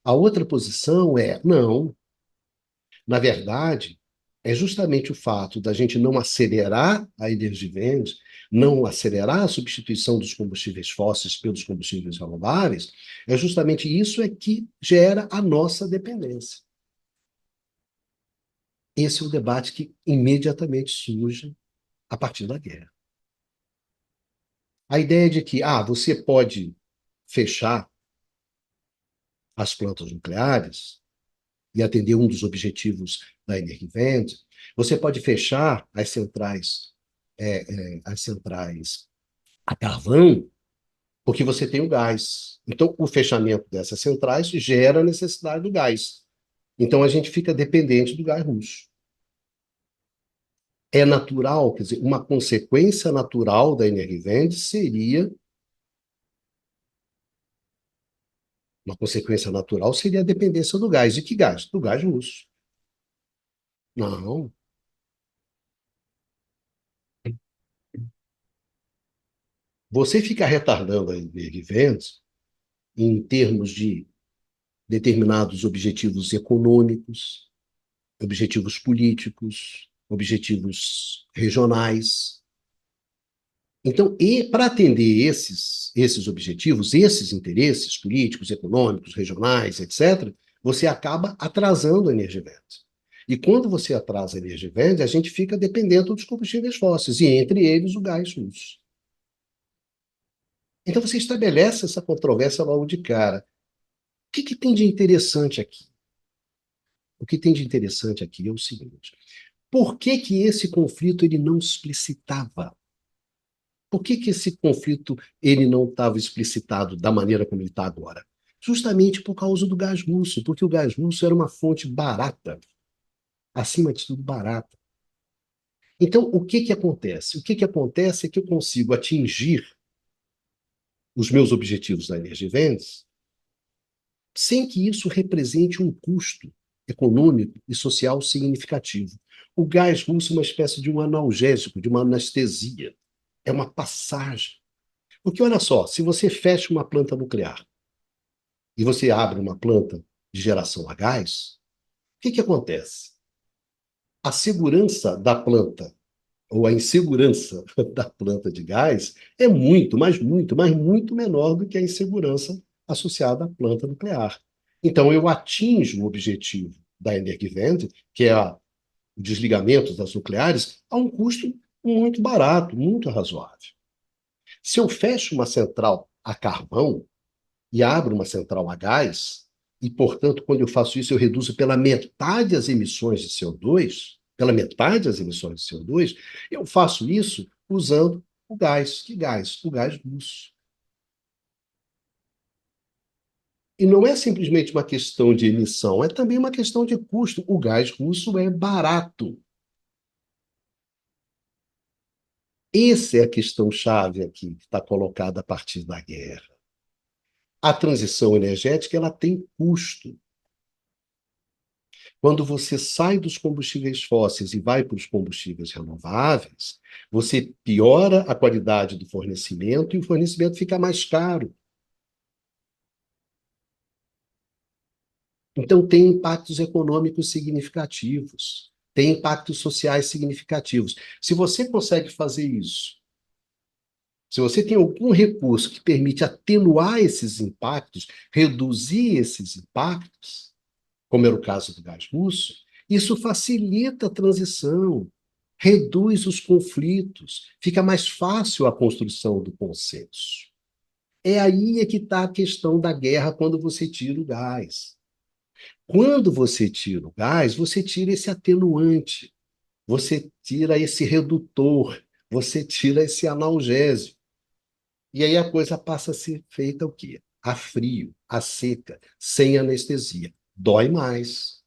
A outra posição é, não, na verdade, é justamente o fato da gente não acelerar a Energiewende, não acelerar a substituição dos combustíveis fósseis pelos combustíveis renováveis, é justamente isso é que gera a nossa dependência. Esse é o debate que imediatamente surge a partir da guerra. A ideia de que você pode fechar as plantas nucleares, e atender um dos objetivos da Energiewende, você pode fechar as centrais a carvão, porque você tem o gás. Então, o fechamento dessas centrais gera a necessidade do gás. Então, a gente fica dependente do gás russo. É natural, quer dizer, uma consequência natural da Energiewende seria a dependência do gás. De que gás? Do gás russo. Não. Você fica retardando a Energiewende em termos de determinados objetivos econômicos, objetivos políticos, objetivos regionais. Então, e para atender esses objetivos, esses interesses políticos, econômicos, regionais, etc., você acaba atrasando a energia verde. E quando você atrasa a energia verde, a gente fica dependente dos combustíveis fósseis, e entre eles o gás russo. Então você estabelece essa controvérsia logo de cara. O que tem de interessante aqui? O que tem de interessante aqui é o seguinte: por que esse conflito ele não explicitava? Por que esse conflito ele não estava explicitado da maneira como ele está agora? Justamente por causa do gás russo, porque o gás russo era uma fonte barata, acima de tudo barata. Então, o que acontece? O que acontece é que eu consigo atingir os meus objetivos da energia vendas sem que isso represente um custo econômico e social significativo. O gás russo é uma espécie de um analgésico, de uma anestesia. É uma passagem. Porque olha só, se você fecha uma planta nuclear e você abre uma planta de geração a gás, o que acontece? A segurança da planta ou a insegurança da planta de gás é muito, mas muito menor do que a insegurança associada à planta nuclear. Então, eu atinjo o objetivo da Energiewende, que é o desligamento das nucleares, a um custo muito barato, muito razoável. Se eu fecho uma central a carvão e abro uma central a gás, e, portanto, quando eu faço isso, eu reduzo pela metade as emissões de CO2, pela metade as emissões de CO2, eu faço isso usando o gás. Que gás? O gás russo. E não é simplesmente uma questão de emissão, é também uma questão de custo. O gás russo é barato. Essa é a questão-chave aqui que está colocada a partir da guerra. A transição energética ela tem custo. Quando você sai dos combustíveis fósseis e vai para os combustíveis renováveis, você piora a qualidade do fornecimento e o fornecimento fica mais caro. Então, tem impactos econômicos significativos, tem impactos sociais significativos. Se você consegue fazer isso, se você tem algum recurso que permite atenuar esses impactos, reduzir esses impactos, como era o caso do gás russo, isso facilita a transição, reduz os conflitos, fica mais fácil a construção do consenso. É aí é que está a questão da guerra quando você tira o gás. Quando você tira o gás, você tira esse atenuante, você tira esse redutor, você tira esse analgésico. E aí a coisa passa a ser feita o quê? A frio, a seca, sem anestesia. Dói mais.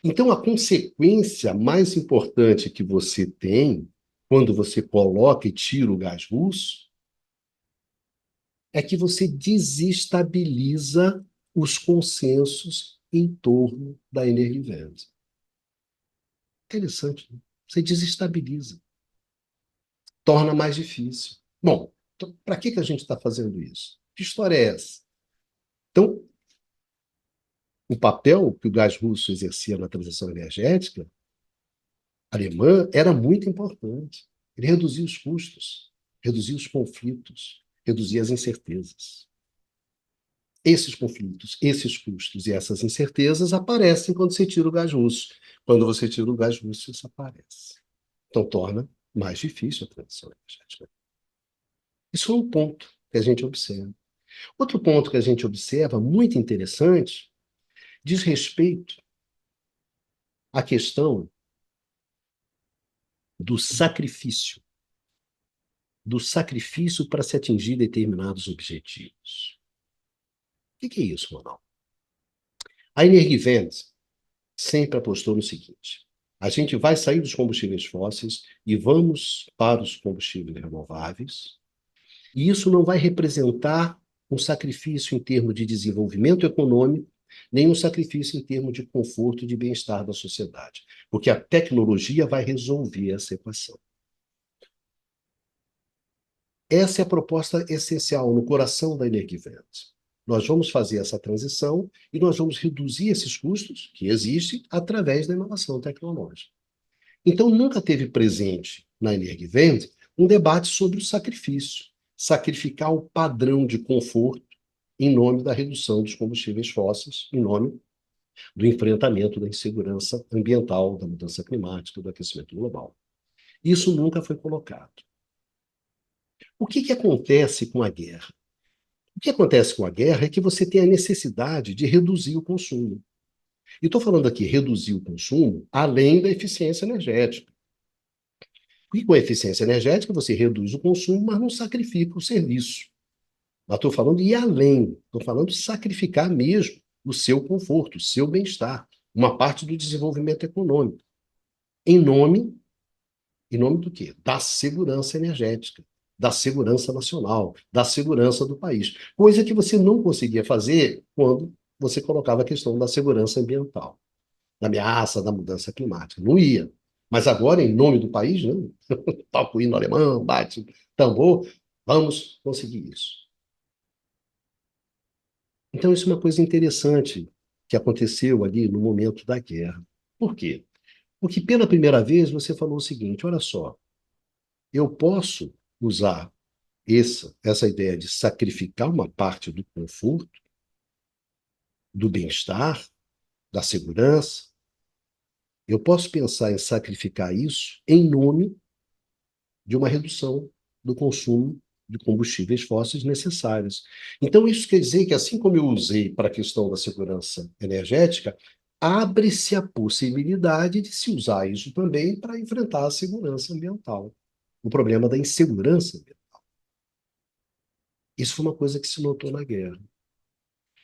Então, a consequência mais importante que você tem quando você coloca e tira o gás russo é que você desestabiliza os consensos em torno da Energiewende. Interessante, né? Você desestabiliza, torna mais difícil. Bom, então, para que a gente está fazendo isso? Que história é essa? Então, o papel que o gás russo exercia na transição energética alemã era muito importante. Ele reduzia os custos, reduzia os conflitos, reduzia as incertezas. Esses conflitos, esses custos e essas incertezas aparecem quando você tira o gás russo. Quando você tira o gás russo, isso aparece. Então, torna mais difícil a transição energética. Isso é um ponto que a gente observa. Outro ponto que a gente observa, muito interessante, diz respeito à questão do sacrifício para se atingir determinados objetivos. O que é isso, Ronaldo? A Energivent sempre apostou no seguinte: a gente vai sair dos combustíveis fósseis e vamos para os combustíveis renováveis, e isso não vai representar um sacrifício em termos de desenvolvimento econômico, nem um sacrifício em termos de conforto e de bem-estar da sociedade, porque a tecnologia vai resolver essa equação. Essa é a proposta essencial no coração da Energivent. Nós vamos fazer essa transição e nós vamos reduzir esses custos que existem através da inovação tecnológica. Então, nunca teve presente na Energivent um debate sobre o sacrifício, sacrificar o padrão de conforto em nome da redução dos combustíveis fósseis, em nome do enfrentamento da insegurança ambiental, da mudança climática, do aquecimento global. Isso nunca foi colocado. O que acontece com a guerra? O que acontece com a guerra é que você tem a necessidade de reduzir o consumo. E estou falando aqui reduzir o consumo além da eficiência energética. E com a eficiência energética você reduz o consumo, mas não sacrifica o serviço. Mas estou falando ir além, estou falando sacrificar mesmo o seu conforto, o seu bem-estar, uma parte do desenvolvimento econômico. Em nome do quê? Da segurança energética, da segurança nacional, da segurança do país. Coisa que você não conseguia fazer quando você colocava a questão da segurança ambiental, da ameaça da mudança climática. Não ia. Mas agora, em nome do país, não. Toca o hino alemão, bate tambor, vamos conseguir isso. Então, isso é uma coisa interessante que aconteceu ali no momento da guerra. Por quê? Porque pela primeira vez você falou o seguinte: olha só, eu posso usar essa ideia de sacrificar uma parte do conforto, do bem-estar, da segurança. Eu posso pensar em sacrificar isso em nome de uma redução do consumo de combustíveis fósseis necessários. Então, isso quer dizer que, assim como eu usei para a questão da segurança energética, abre-se a possibilidade de se usar isso também para enfrentar a segurança ambiental, o problema da insegurança ambiental. Isso foi uma coisa que se notou na guerra.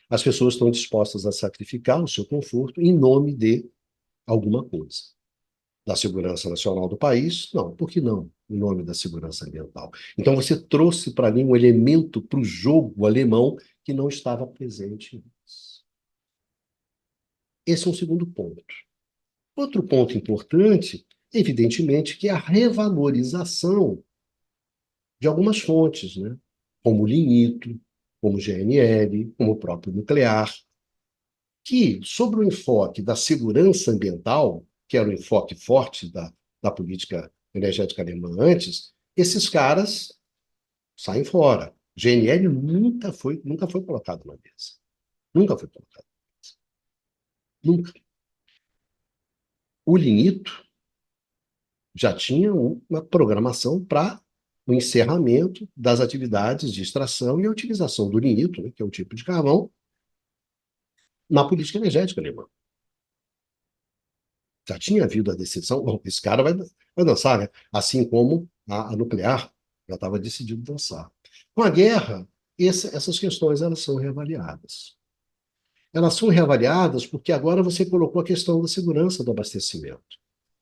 As pessoas estão dispostas a sacrificar o seu conforto em nome de alguma coisa. Da segurança nacional do país? Não. Por que não? Em nome da segurança ambiental. Então, você trouxe para mim um elemento para o jogo alemão que não estava presente antes. Esse é um segundo ponto. Outro ponto importante, evidentemente, que é a revalorização de algumas fontes, né? Como o lignito, como o GNL, como o próprio nuclear, que, sobre o enfoque da segurança ambiental, que era o enfoque forte da política energética alemã antes, esses caras saem fora. GNL nunca foi colocado na mesa. Nunca foi colocado na mesa. Nunca. O lignito já tinha uma programação para o encerramento das atividades de extração e utilização do lignito, né, que é um tipo de carvão, na política energética alemã. Já tinha havido a decisão, bom, esse cara vai dançar, né? Assim como a nuclear já estava decidido dançar. Com a guerra, essas questões elas são reavaliadas. Elas são reavaliadas porque agora você colocou a questão da segurança do abastecimento.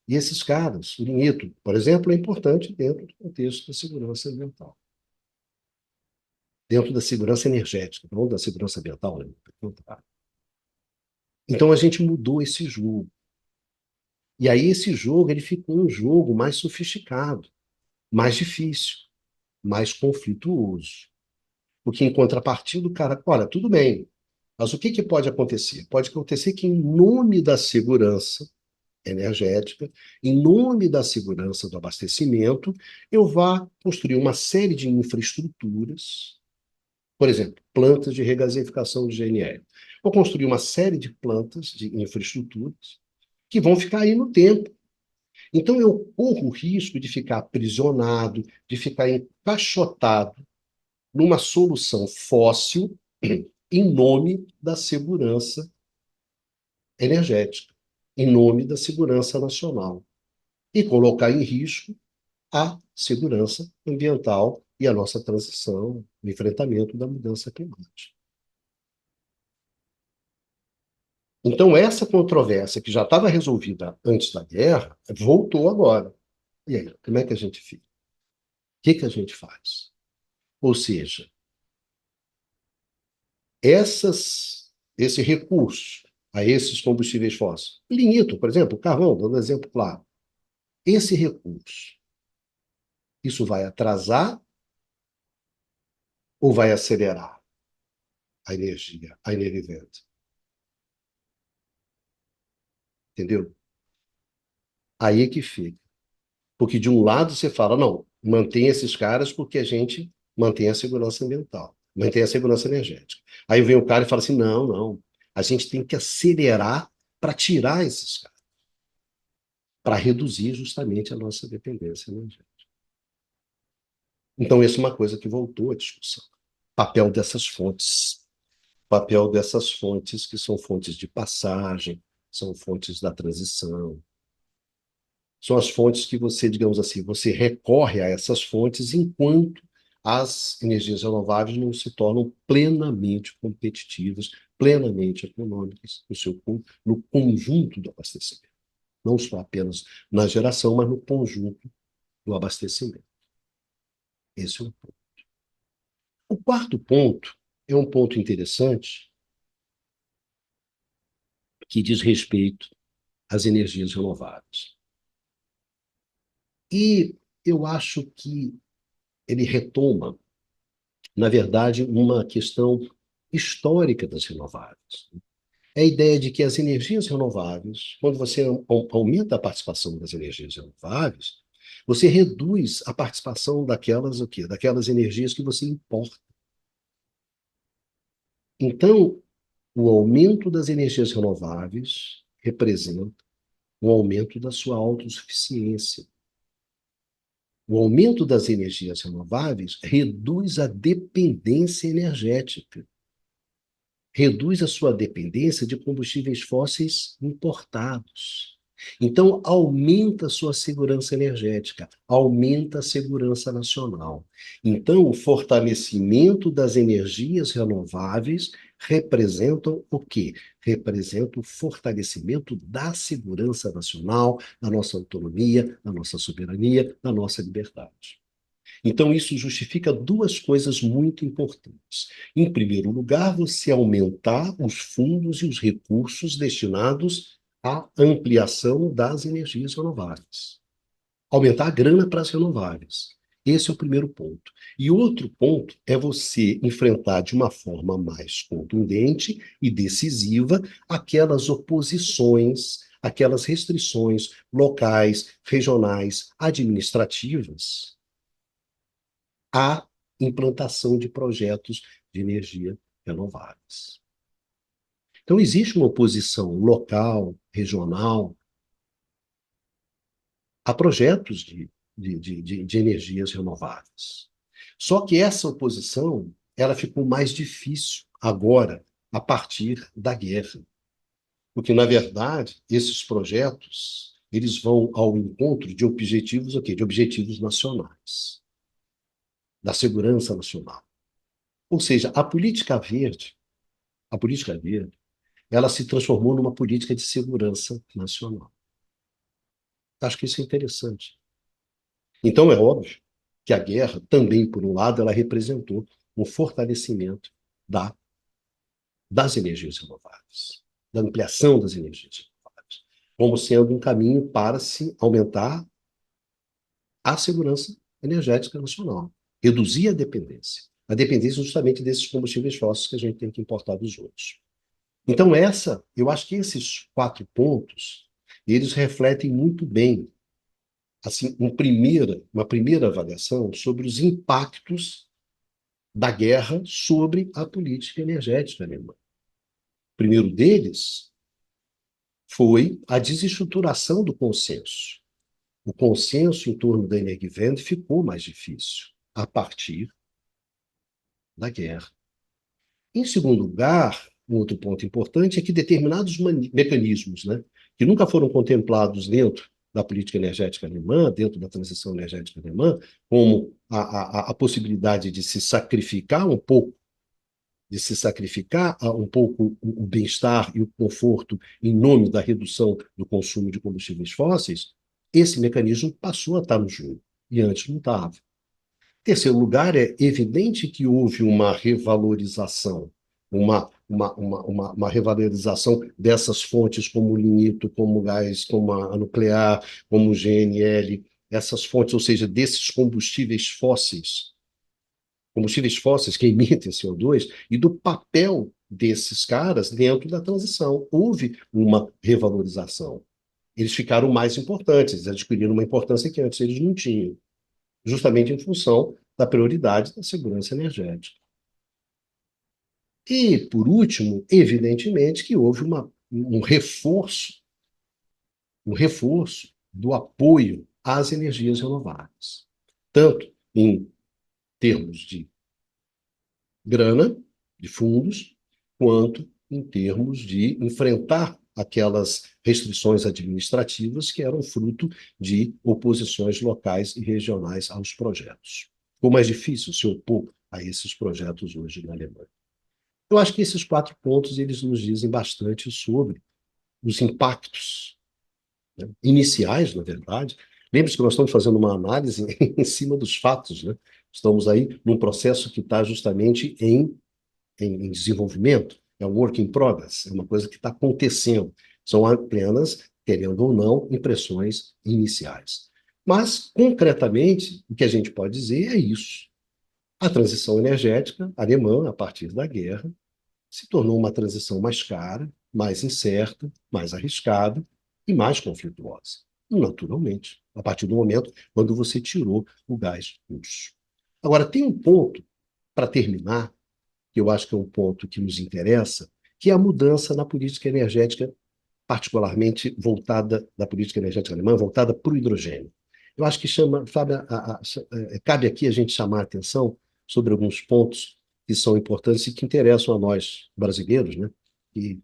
E esses caras, o lignito, por exemplo, é importante dentro do contexto da segurança ambiental. Dentro da segurança energética, não da segurança ambiental, né? Então a gente mudou esse jogo. E aí esse jogo ele ficou um jogo mais sofisticado, mais difícil, mais conflituoso. Porque em contrapartida, o cara, olha, tudo bem, mas o que pode acontecer? Pode acontecer que, em nome da segurança energética, em nome da segurança do abastecimento, eu vá construir uma série de infraestruturas, por exemplo, plantas de regasificação de GNL. Vou construir uma série de plantas de infraestruturas que vão ficar aí no tempo. Então, eu corro o risco de ficar aprisionado, de ficar encaixotado numa solução fóssil em nome da segurança energética, em nome da segurança nacional, e colocar em risco a segurança ambiental e a nossa transição, o enfrentamento da mudança climática. Então, essa controvérsia que já estava resolvida antes da guerra, voltou agora. E aí, como é que a gente fica? O que a gente faz? Ou seja, esse recurso a esses combustíveis fósseis, lignito, por exemplo, carvão, dando um exemplo claro, esse recurso, isso vai atrasar ou vai acelerar a energia verde? Entendeu? Aí é que fica. Porque de um lado você fala, não, mantém esses caras porque a gente mantém a segurança ambiental, mantém a segurança energética. Aí vem o cara e fala assim, não, não, a gente tem que acelerar para tirar esses caras, para reduzir justamente a nossa dependência energética. Então, essa é uma coisa que voltou à discussão. Papel dessas fontes. Papel dessas fontes que são fontes de passagem, são fontes da transição, são as fontes que você, digamos assim, você recorre a essas fontes enquanto as energias renováveis não se tornam plenamente competitivas, plenamente econômicas no conjunto do abastecimento. Não só apenas na geração, mas no conjunto do abastecimento. Esse é um ponto. O quarto ponto é um ponto interessante que diz respeito às energias renováveis. E eu acho que ele retoma, na verdade, uma questão histórica das renováveis. É a ideia de que as energias renováveis, quando você aumenta a participação das energias renováveis, você reduz a participação daquelas, o quê? Daquelas energias que você importa. Então, o aumento das energias renováveis representa um aumento da sua autossuficiência. O aumento das energias renováveis reduz a dependência energética, reduz a sua dependência de combustíveis fósseis importados. Então, aumenta a sua segurança energética, aumenta a segurança nacional. Então, o fortalecimento das energias renováveis representam o quê? Representa o fortalecimento da segurança nacional, da nossa autonomia, da nossa soberania, da nossa liberdade. Então, isso justifica duas coisas muito importantes. Em primeiro lugar, você aumentar os fundos e os recursos destinados à ampliação das energias renováveis. Aumentar a grana para as renováveis. Esse é o primeiro ponto. E outro ponto é você enfrentar de uma forma mais contundente e decisiva aquelas oposições, aquelas restrições locais, regionais, administrativas à implantação de projetos de energia renováveis. Então, existe uma oposição local, regional, a projetos de energias renováveis. Só que essa oposição ela ficou mais difícil agora, a partir da guerra. Porque, na verdade, esses projetos eles vão ao encontro de objetivos, o quê? De objetivos nacionais, da segurança nacional. Ou seja, a política verde, ela se transformou numa política de segurança nacional. Acho que isso é interessante. Então, é óbvio que a guerra, também, por um lado, ela representou um fortalecimento da, das energias renováveis, da ampliação das energias renováveis, como sendo um caminho para se aumentar a segurança energética nacional, reduzir a dependência. A dependência justamente desses combustíveis fósseis que a gente tem que importar dos outros. Então, eu acho que esses quatro pontos, eles refletem muito bem, assim, uma primeira avaliação sobre os impactos da guerra sobre a política energética alemã. O primeiro deles foi a desestruturação do consenso. O consenso em torno da Energiewende ficou mais difícil a partir da guerra. Em segundo lugar, um outro ponto importante é que determinados mecanismos, né, que nunca foram contemplados dentro da política energética alemã, dentro da transição energética alemã, como a possibilidade de se sacrificar um pouco, um pouco o bem-estar e o conforto em nome da redução do consumo de combustíveis fósseis, esse mecanismo passou a estar no jogo, e antes não estava. Terceiro lugar, é evidente que houve uma revalorização, uma revalorização dessas fontes como o lignito, como o gás, como a nuclear, como o GNL, essas fontes, ou seja, desses combustíveis fósseis que emitem CO2, e do papel desses caras dentro da transição. Houve uma revalorização. Eles ficaram mais importantes, eles adquiriram uma importância que antes eles não tinham, justamente em função da prioridade da segurança energética. E, por último, evidentemente que houve um reforço do apoio às energias renováveis, tanto em termos de grana, de fundos, quanto em termos de enfrentar aquelas restrições administrativas que eram fruto de oposições locais e regionais aos projetos. Ficou mais difícil se opor a esses projetos hoje na Alemanha. Eu acho que esses 4 pontos eles nos dizem bastante sobre os impactos, né, iniciais, na verdade. Lembre-se que nós estamos fazendo uma análise em cima dos fatos, né? Estamos aí num processo que está justamente em desenvolvimento, é um work in progress, é uma coisa que está acontecendo. São apenas, querendo ou não, impressões iniciais. Mas, concretamente, o que a gente pode dizer é isso. A transição energética alemã, a partir da guerra, se tornou uma transição mais cara, mais incerta, mais arriscada e mais conflituosa. Naturalmente, a partir do momento quando você tirou o gás russo. Agora, tem um ponto, para terminar, que eu acho que é um ponto que nos interessa, que é a mudança na política energética, particularmente voltada da política energética alemã, voltada para o hidrogênio. Eu acho que cabe aqui a gente chamar a atenção sobre alguns pontos que são importantes e que interessam a nós brasileiros, né? E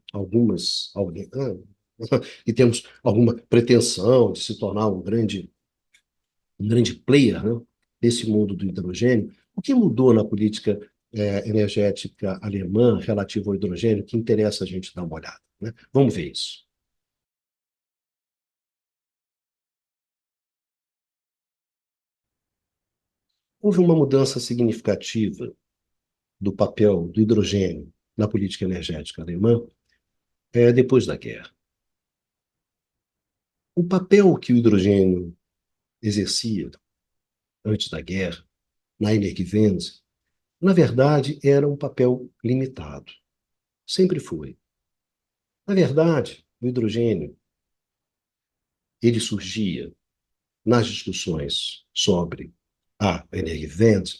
e temos alguma pretensão de se tornar um grande player, né, desse mundo do hidrogênio. O que mudou na política energética alemã relativa ao hidrogênio que interessa a gente dar uma olhada, né? Vamos ver isso. Houve uma mudança significativa do papel do hidrogênio na política energética alemã depois da guerra. O papel que o hidrogênio exercia antes da guerra, na Energiewende, na verdade, era um papel limitado. Sempre foi. Na verdade, o hidrogênio ele surgia nas discussões sobre a Energiewende,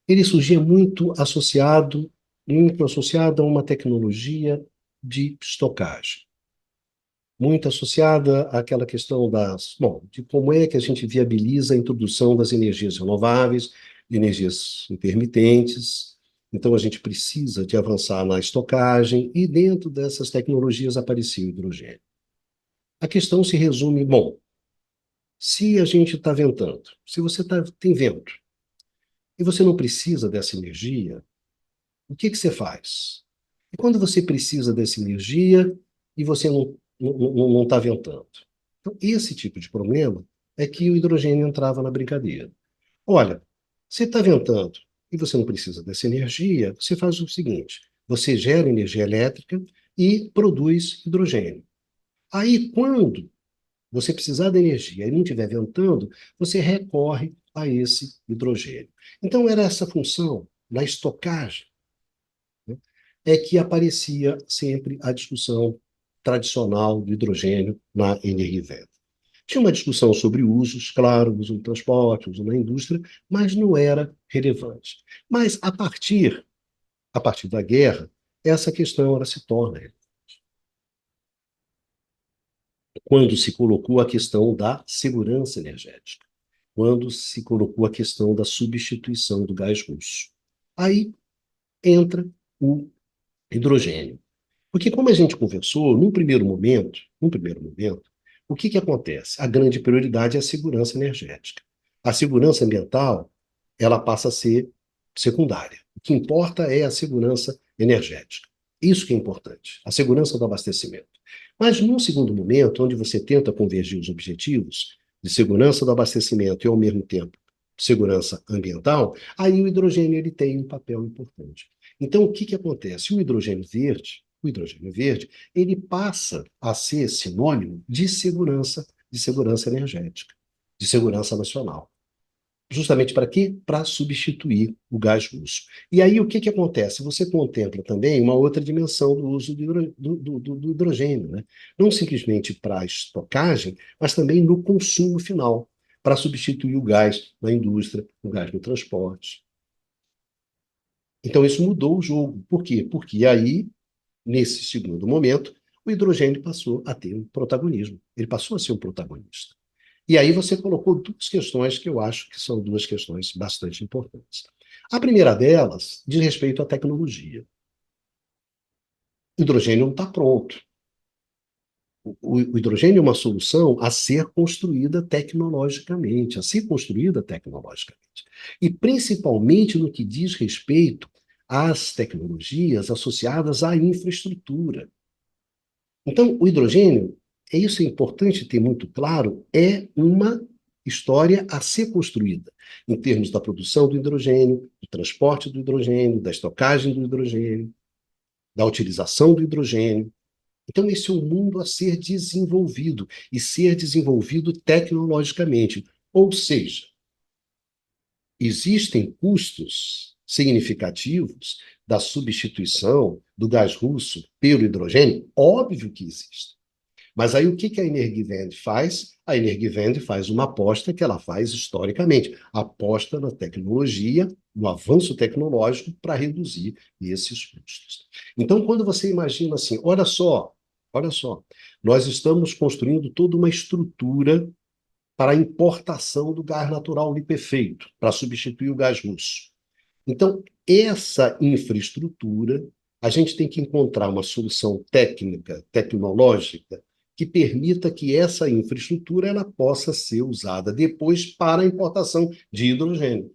ele surgia muito associado a uma tecnologia de estocagem, muito associada àquela questão de como é que a gente viabiliza a introdução das energias renováveis, energias intermitentes. Então, a gente precisa de avançar na estocagem e dentro dessas tecnologias aparecia o hidrogênio. A questão se resume, bom, se a gente está ventando, se você tem vento, e você não precisa dessa energia, o que você faz? E quando você precisa dessa energia e você não está ventando? Então, esse tipo de problema é que o hidrogênio entrava na brincadeira. Olha, você está ventando e você não precisa dessa energia, você faz o seguinte, você gera energia elétrica e produz hidrogênio. Aí, quando você precisar da energia e não estiver ventando, você recorre a esse hidrogênio. Então, era essa função da estocagem, né, é que aparecia sempre a discussão tradicional do hidrogênio na Energiewende. Tinha uma discussão sobre usos, claro, uso no transporte, uso na indústria, mas não era relevante. Mas, a partir da guerra, essa questão ela se torna relevante. Quando se colocou a questão da segurança energética, quando se colocou a questão da substituição do gás russo. Aí entra o hidrogênio. Porque como a gente conversou, num primeiro momento, o que acontece? A grande prioridade é a segurança energética. A segurança ambiental, ela passa a ser secundária. O que importa é a segurança energética. Isso que é importante, a segurança do abastecimento. Mas num segundo momento, onde você tenta convergir os objetivos de segurança do abastecimento e, ao mesmo tempo, segurança ambiental, aí o hidrogênio ele tem um papel importante. Então, o que acontece? O hidrogênio verde, ele passa a ser sinônimo de segurança energética, de segurança nacional. Justamente para quê? Para substituir o gás russo. E aí o que acontece? Você contempla também uma outra dimensão do uso do hidrogênio, né? Não simplesmente para a estocagem, mas também no consumo final, para substituir o gás na indústria, o gás no transporte. Então isso mudou o jogo. Por quê? Porque aí, nesse segundo momento, o hidrogênio passou a ter um protagonismo. Ele passou a ser um protagonista. E aí você colocou duas questões que eu acho que são duas questões bastante importantes. A primeira delas diz respeito à tecnologia. O hidrogênio não está pronto. O hidrogênio é uma solução a ser construída tecnologicamente, a ser construída tecnologicamente. E principalmente no que diz respeito às tecnologias associadas à infraestrutura. Então, o hidrogênio, isso é importante ter muito claro, é uma história a ser construída, em termos da produção do hidrogênio, do transporte do hidrogênio, da estocagem do hidrogênio, da utilização do hidrogênio. Então, esse é um mundo a ser desenvolvido, e ser desenvolvido tecnologicamente. Ou seja, existem custos significativos da substituição do gás russo pelo hidrogênio? Óbvio que existem. Mas aí o que a Energiewende faz? A Energiewende faz uma aposta que ela faz historicamente, aposta na tecnologia, no avanço tecnológico para reduzir esses custos. Então, quando você imagina assim, olha só, nós estamos construindo toda uma estrutura para a importação do gás natural liquefeito, para substituir o gás russo. Então, essa infraestrutura, a gente tem que encontrar uma solução técnica, tecnológica, que permita que essa infraestrutura ela possa ser usada depois para a importação de hidrogênio.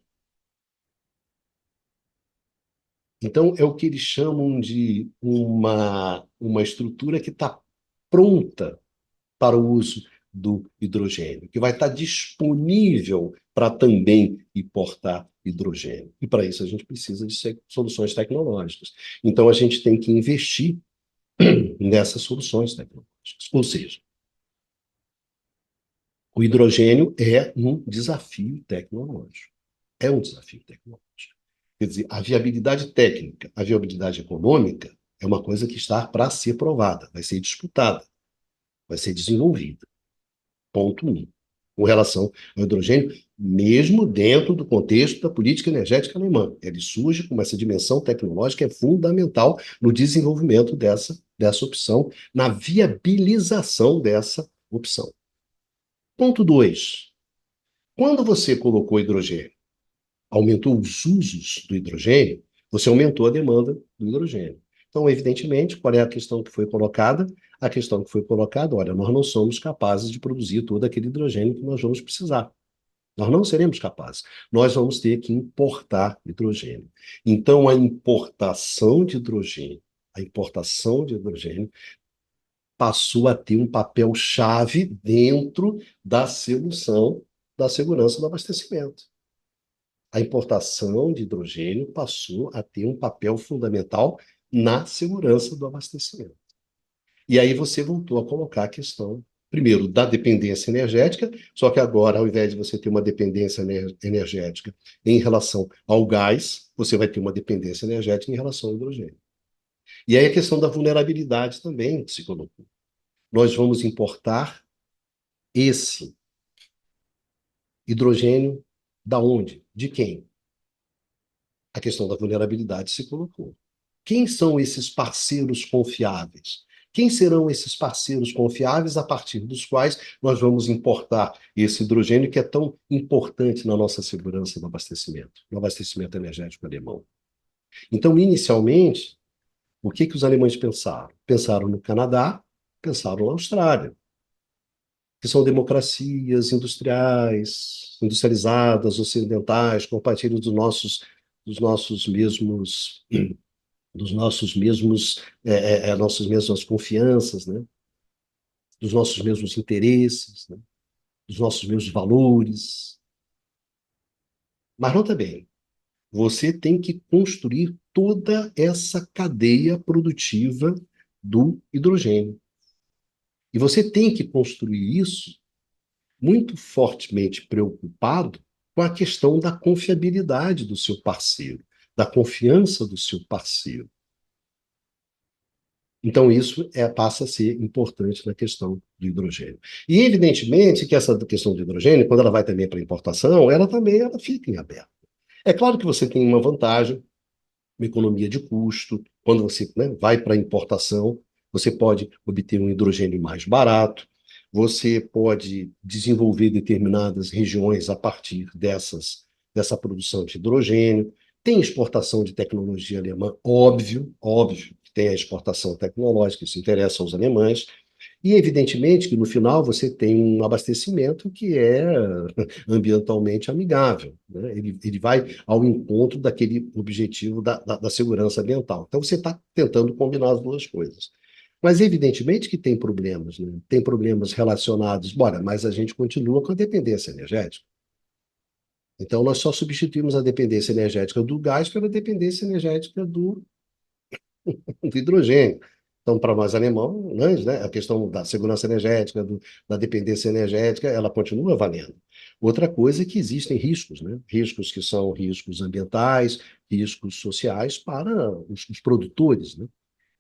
Então, é o que eles chamam de uma estrutura que está pronta para o uso do hidrogênio, que vai estar disponível para também importar hidrogênio. E para isso a gente precisa de soluções tecnológicas. Então a gente tem que investir nessas soluções tecnológicas. Ou seja, o hidrogênio é um desafio tecnológico. É um desafio tecnológico. Quer dizer, a viabilidade técnica, a viabilidade econômica é uma coisa que está para ser provada, vai ser disputada, vai ser desenvolvida. Ponto um. Com relação ao hidrogênio, mesmo dentro do contexto da política energética alemã. Ele surge como essa dimensão tecnológica é fundamental no desenvolvimento dessa opção, na viabilização dessa opção. Ponto 2. Quando você colocou hidrogênio, aumentou os usos do hidrogênio, você aumentou a demanda do hidrogênio. Então, evidentemente, qual é a questão que foi colocada? A questão que foi colocada, olha, nós não somos capazes de produzir todo aquele hidrogênio que nós vamos precisar. Nós não seremos capazes. Nós vamos ter que importar hidrogênio. Então, a importação de hidrogênio passou a ter um papel-chave dentro da solução da segurança do abastecimento. A importação de hidrogênio passou a ter um papel fundamental na segurança do abastecimento. E aí você voltou a colocar a questão, primeiro, da dependência energética, só que agora, ao invés de você ter uma dependência energética em relação ao gás, você vai ter uma dependência energética em relação ao hidrogênio. E aí a questão da vulnerabilidade também se colocou. Nós vamos importar esse hidrogênio da onde? De quem? A questão da vulnerabilidade se colocou. Quem são esses parceiros confiáveis? Quem serão esses parceiros confiáveis a partir dos quais nós vamos importar esse hidrogênio que é tão importante na nossa segurança no abastecimento energético alemão? Então, inicialmente, O que que os alemães pensaram? Pensaram no Canadá, pensaram na Austrália, que são democracias industriais, industrializadas, ocidentais, compartilham dos nossos mesmos, dos nossos mesmos, nossas mesmas confianças, né? Dos nossos mesmos interesses, né? Dos nossos mesmos valores. Mas nota bem, você tem que construir toda essa cadeia produtiva do hidrogênio. E você tem que construir isso muito fortemente preocupado com a questão da confiabilidade do seu parceiro, da confiança do seu parceiro. Então, isso passa a ser importante na questão do hidrogênio. E, evidentemente, que essa questão do hidrogênio, quando ela vai também para importação, ela fica em aberto. É claro que você tem uma vantagem, uma economia de custo. Quando você, né, vai para a importação, você pode obter um hidrogênio mais barato, você pode desenvolver determinadas regiões a partir dessa produção de hidrogênio. Tem exportação de tecnologia alemã, óbvio, óbvio que tem a exportação tecnológica, isso interessa aos alemães, e, evidentemente, que no final você tem um abastecimento que é ambientalmente amigável, né? Ele vai ao encontro daquele objetivo da segurança ambiental. Então, você está tentando combinar as duas coisas. Mas, evidentemente, que tem problemas, né? Tem problemas relacionados, bora, mas a gente continua com a dependência energética. Então, nós só substituímos a dependência energética do gás pela dependência energética do hidrogênio. Então, para nós alemães, né, a questão da segurança energética, da dependência energética, ela continua valendo. Outra coisa é que existem riscos, né? Riscos que são riscos ambientais, riscos sociais para os produtores, né?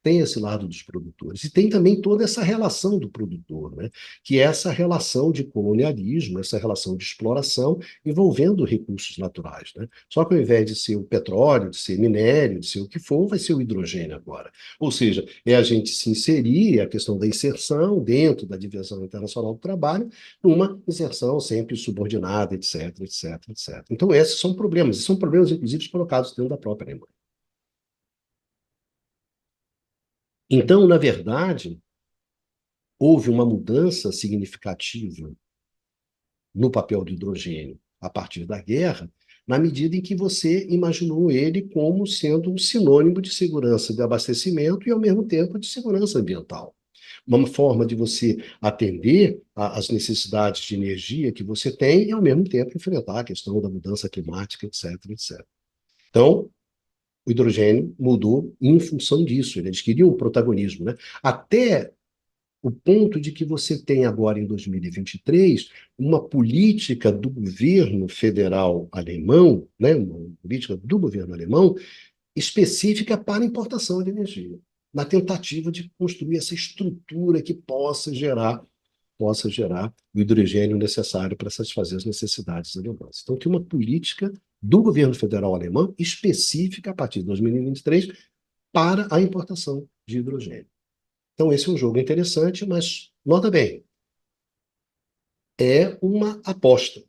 Tem esse lado dos produtores. E tem também toda essa relação do produtor, né? Que é essa relação de colonialismo, essa relação de exploração envolvendo recursos naturais. Né? Só que ao invés de ser o petróleo, de ser minério, de ser o que for, vai ser o hidrogênio agora. Ou seja, é a gente se inserir, a questão da inserção dentro da Divisão Internacional do Trabalho, numa inserção sempre subordinada, etc, etc, etc. Então, esses são problemas, e são problemas, inclusive, colocados dentro da própria Alemanha. Então, na verdade, houve uma mudança significativa no papel do hidrogênio a partir da guerra, na medida em que você imaginou ele como sendo um sinônimo de segurança de abastecimento e, ao mesmo tempo, de segurança ambiental. Uma forma de você atender às necessidades de energia que você tem e, ao mesmo tempo, enfrentar a questão da mudança climática, etc, etc. Então, o hidrogênio mudou em função disso, ele adquiriu o protagonismo, né? Até o ponto de que você tem agora, em 2023, uma política do governo federal alemão, né, uma política do governo alemão, específica para importação de energia, na tentativa de construir essa estrutura que possa gerar o hidrogênio necessário para satisfazer as necessidades alemãs. Então, tem uma política do governo federal alemão específica, a partir de 2023, para a importação de hidrogênio. Então, esse é um jogo interessante, mas, nota bem, é uma aposta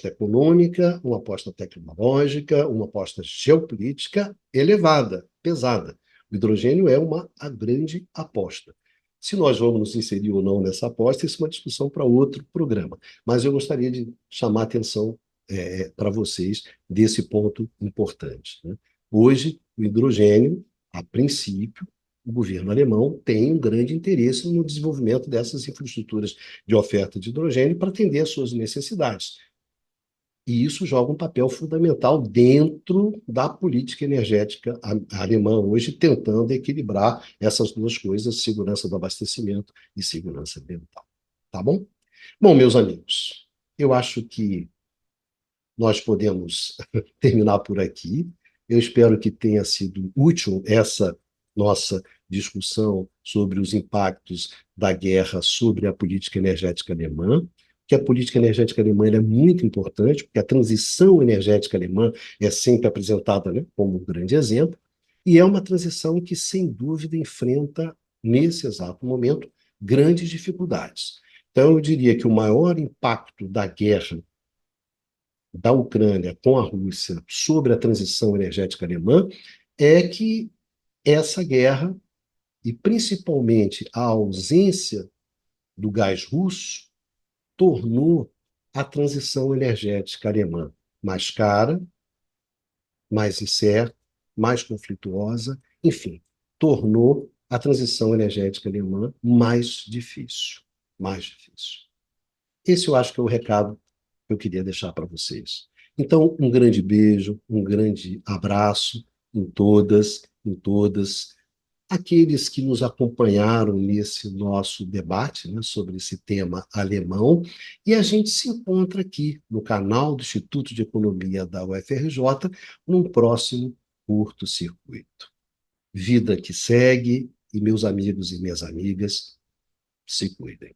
econômica, uma aposta tecnológica, uma aposta geopolítica elevada, pesada. O hidrogênio é a grande aposta. Se nós vamos nos inserir ou não nessa aposta, isso é uma discussão para outro programa. Mas eu gostaria de chamar a atenção para vocês desse ponto importante, né? Hoje, o hidrogênio, a princípio, o governo alemão tem um grande interesse no desenvolvimento dessas infraestruturas de oferta de hidrogênio para atender às suas necessidades. E isso joga um papel fundamental dentro da política energética alemã hoje, tentando equilibrar essas duas coisas, segurança do abastecimento e segurança ambiental. Tá bom? Bom, meus amigos, eu acho que nós podemos terminar por aqui. Eu espero que tenha sido útil essa nossa discussão sobre os impactos da guerra sobre a política energética alemã, que a política energética alemã é muito importante, porque a transição energética alemã é sempre apresentada, né, como um grande exemplo, e é uma transição que, sem dúvida, enfrenta, nesse exato momento, grandes dificuldades. Então, eu diria que o maior impacto da guerra da Ucrânia com a Rússia sobre a transição energética alemã é que essa guerra e principalmente a ausência do gás russo tornou a transição energética alemã mais cara, mais incerta, mais conflituosa, enfim, tornou a transição energética alemã mais difícil, mais difícil. Esse eu acho que é o recado que eu queria deixar para vocês. Então, um grande beijo, um grande abraço em todas, em todas. Aqueles que nos acompanharam nesse nosso debate, né, sobre esse tema alemão, e a gente se encontra aqui no canal do Instituto de Economia da UFRJ, num próximo curto-circuito. Vida que segue, e meus amigos e minhas amigas, se cuidem.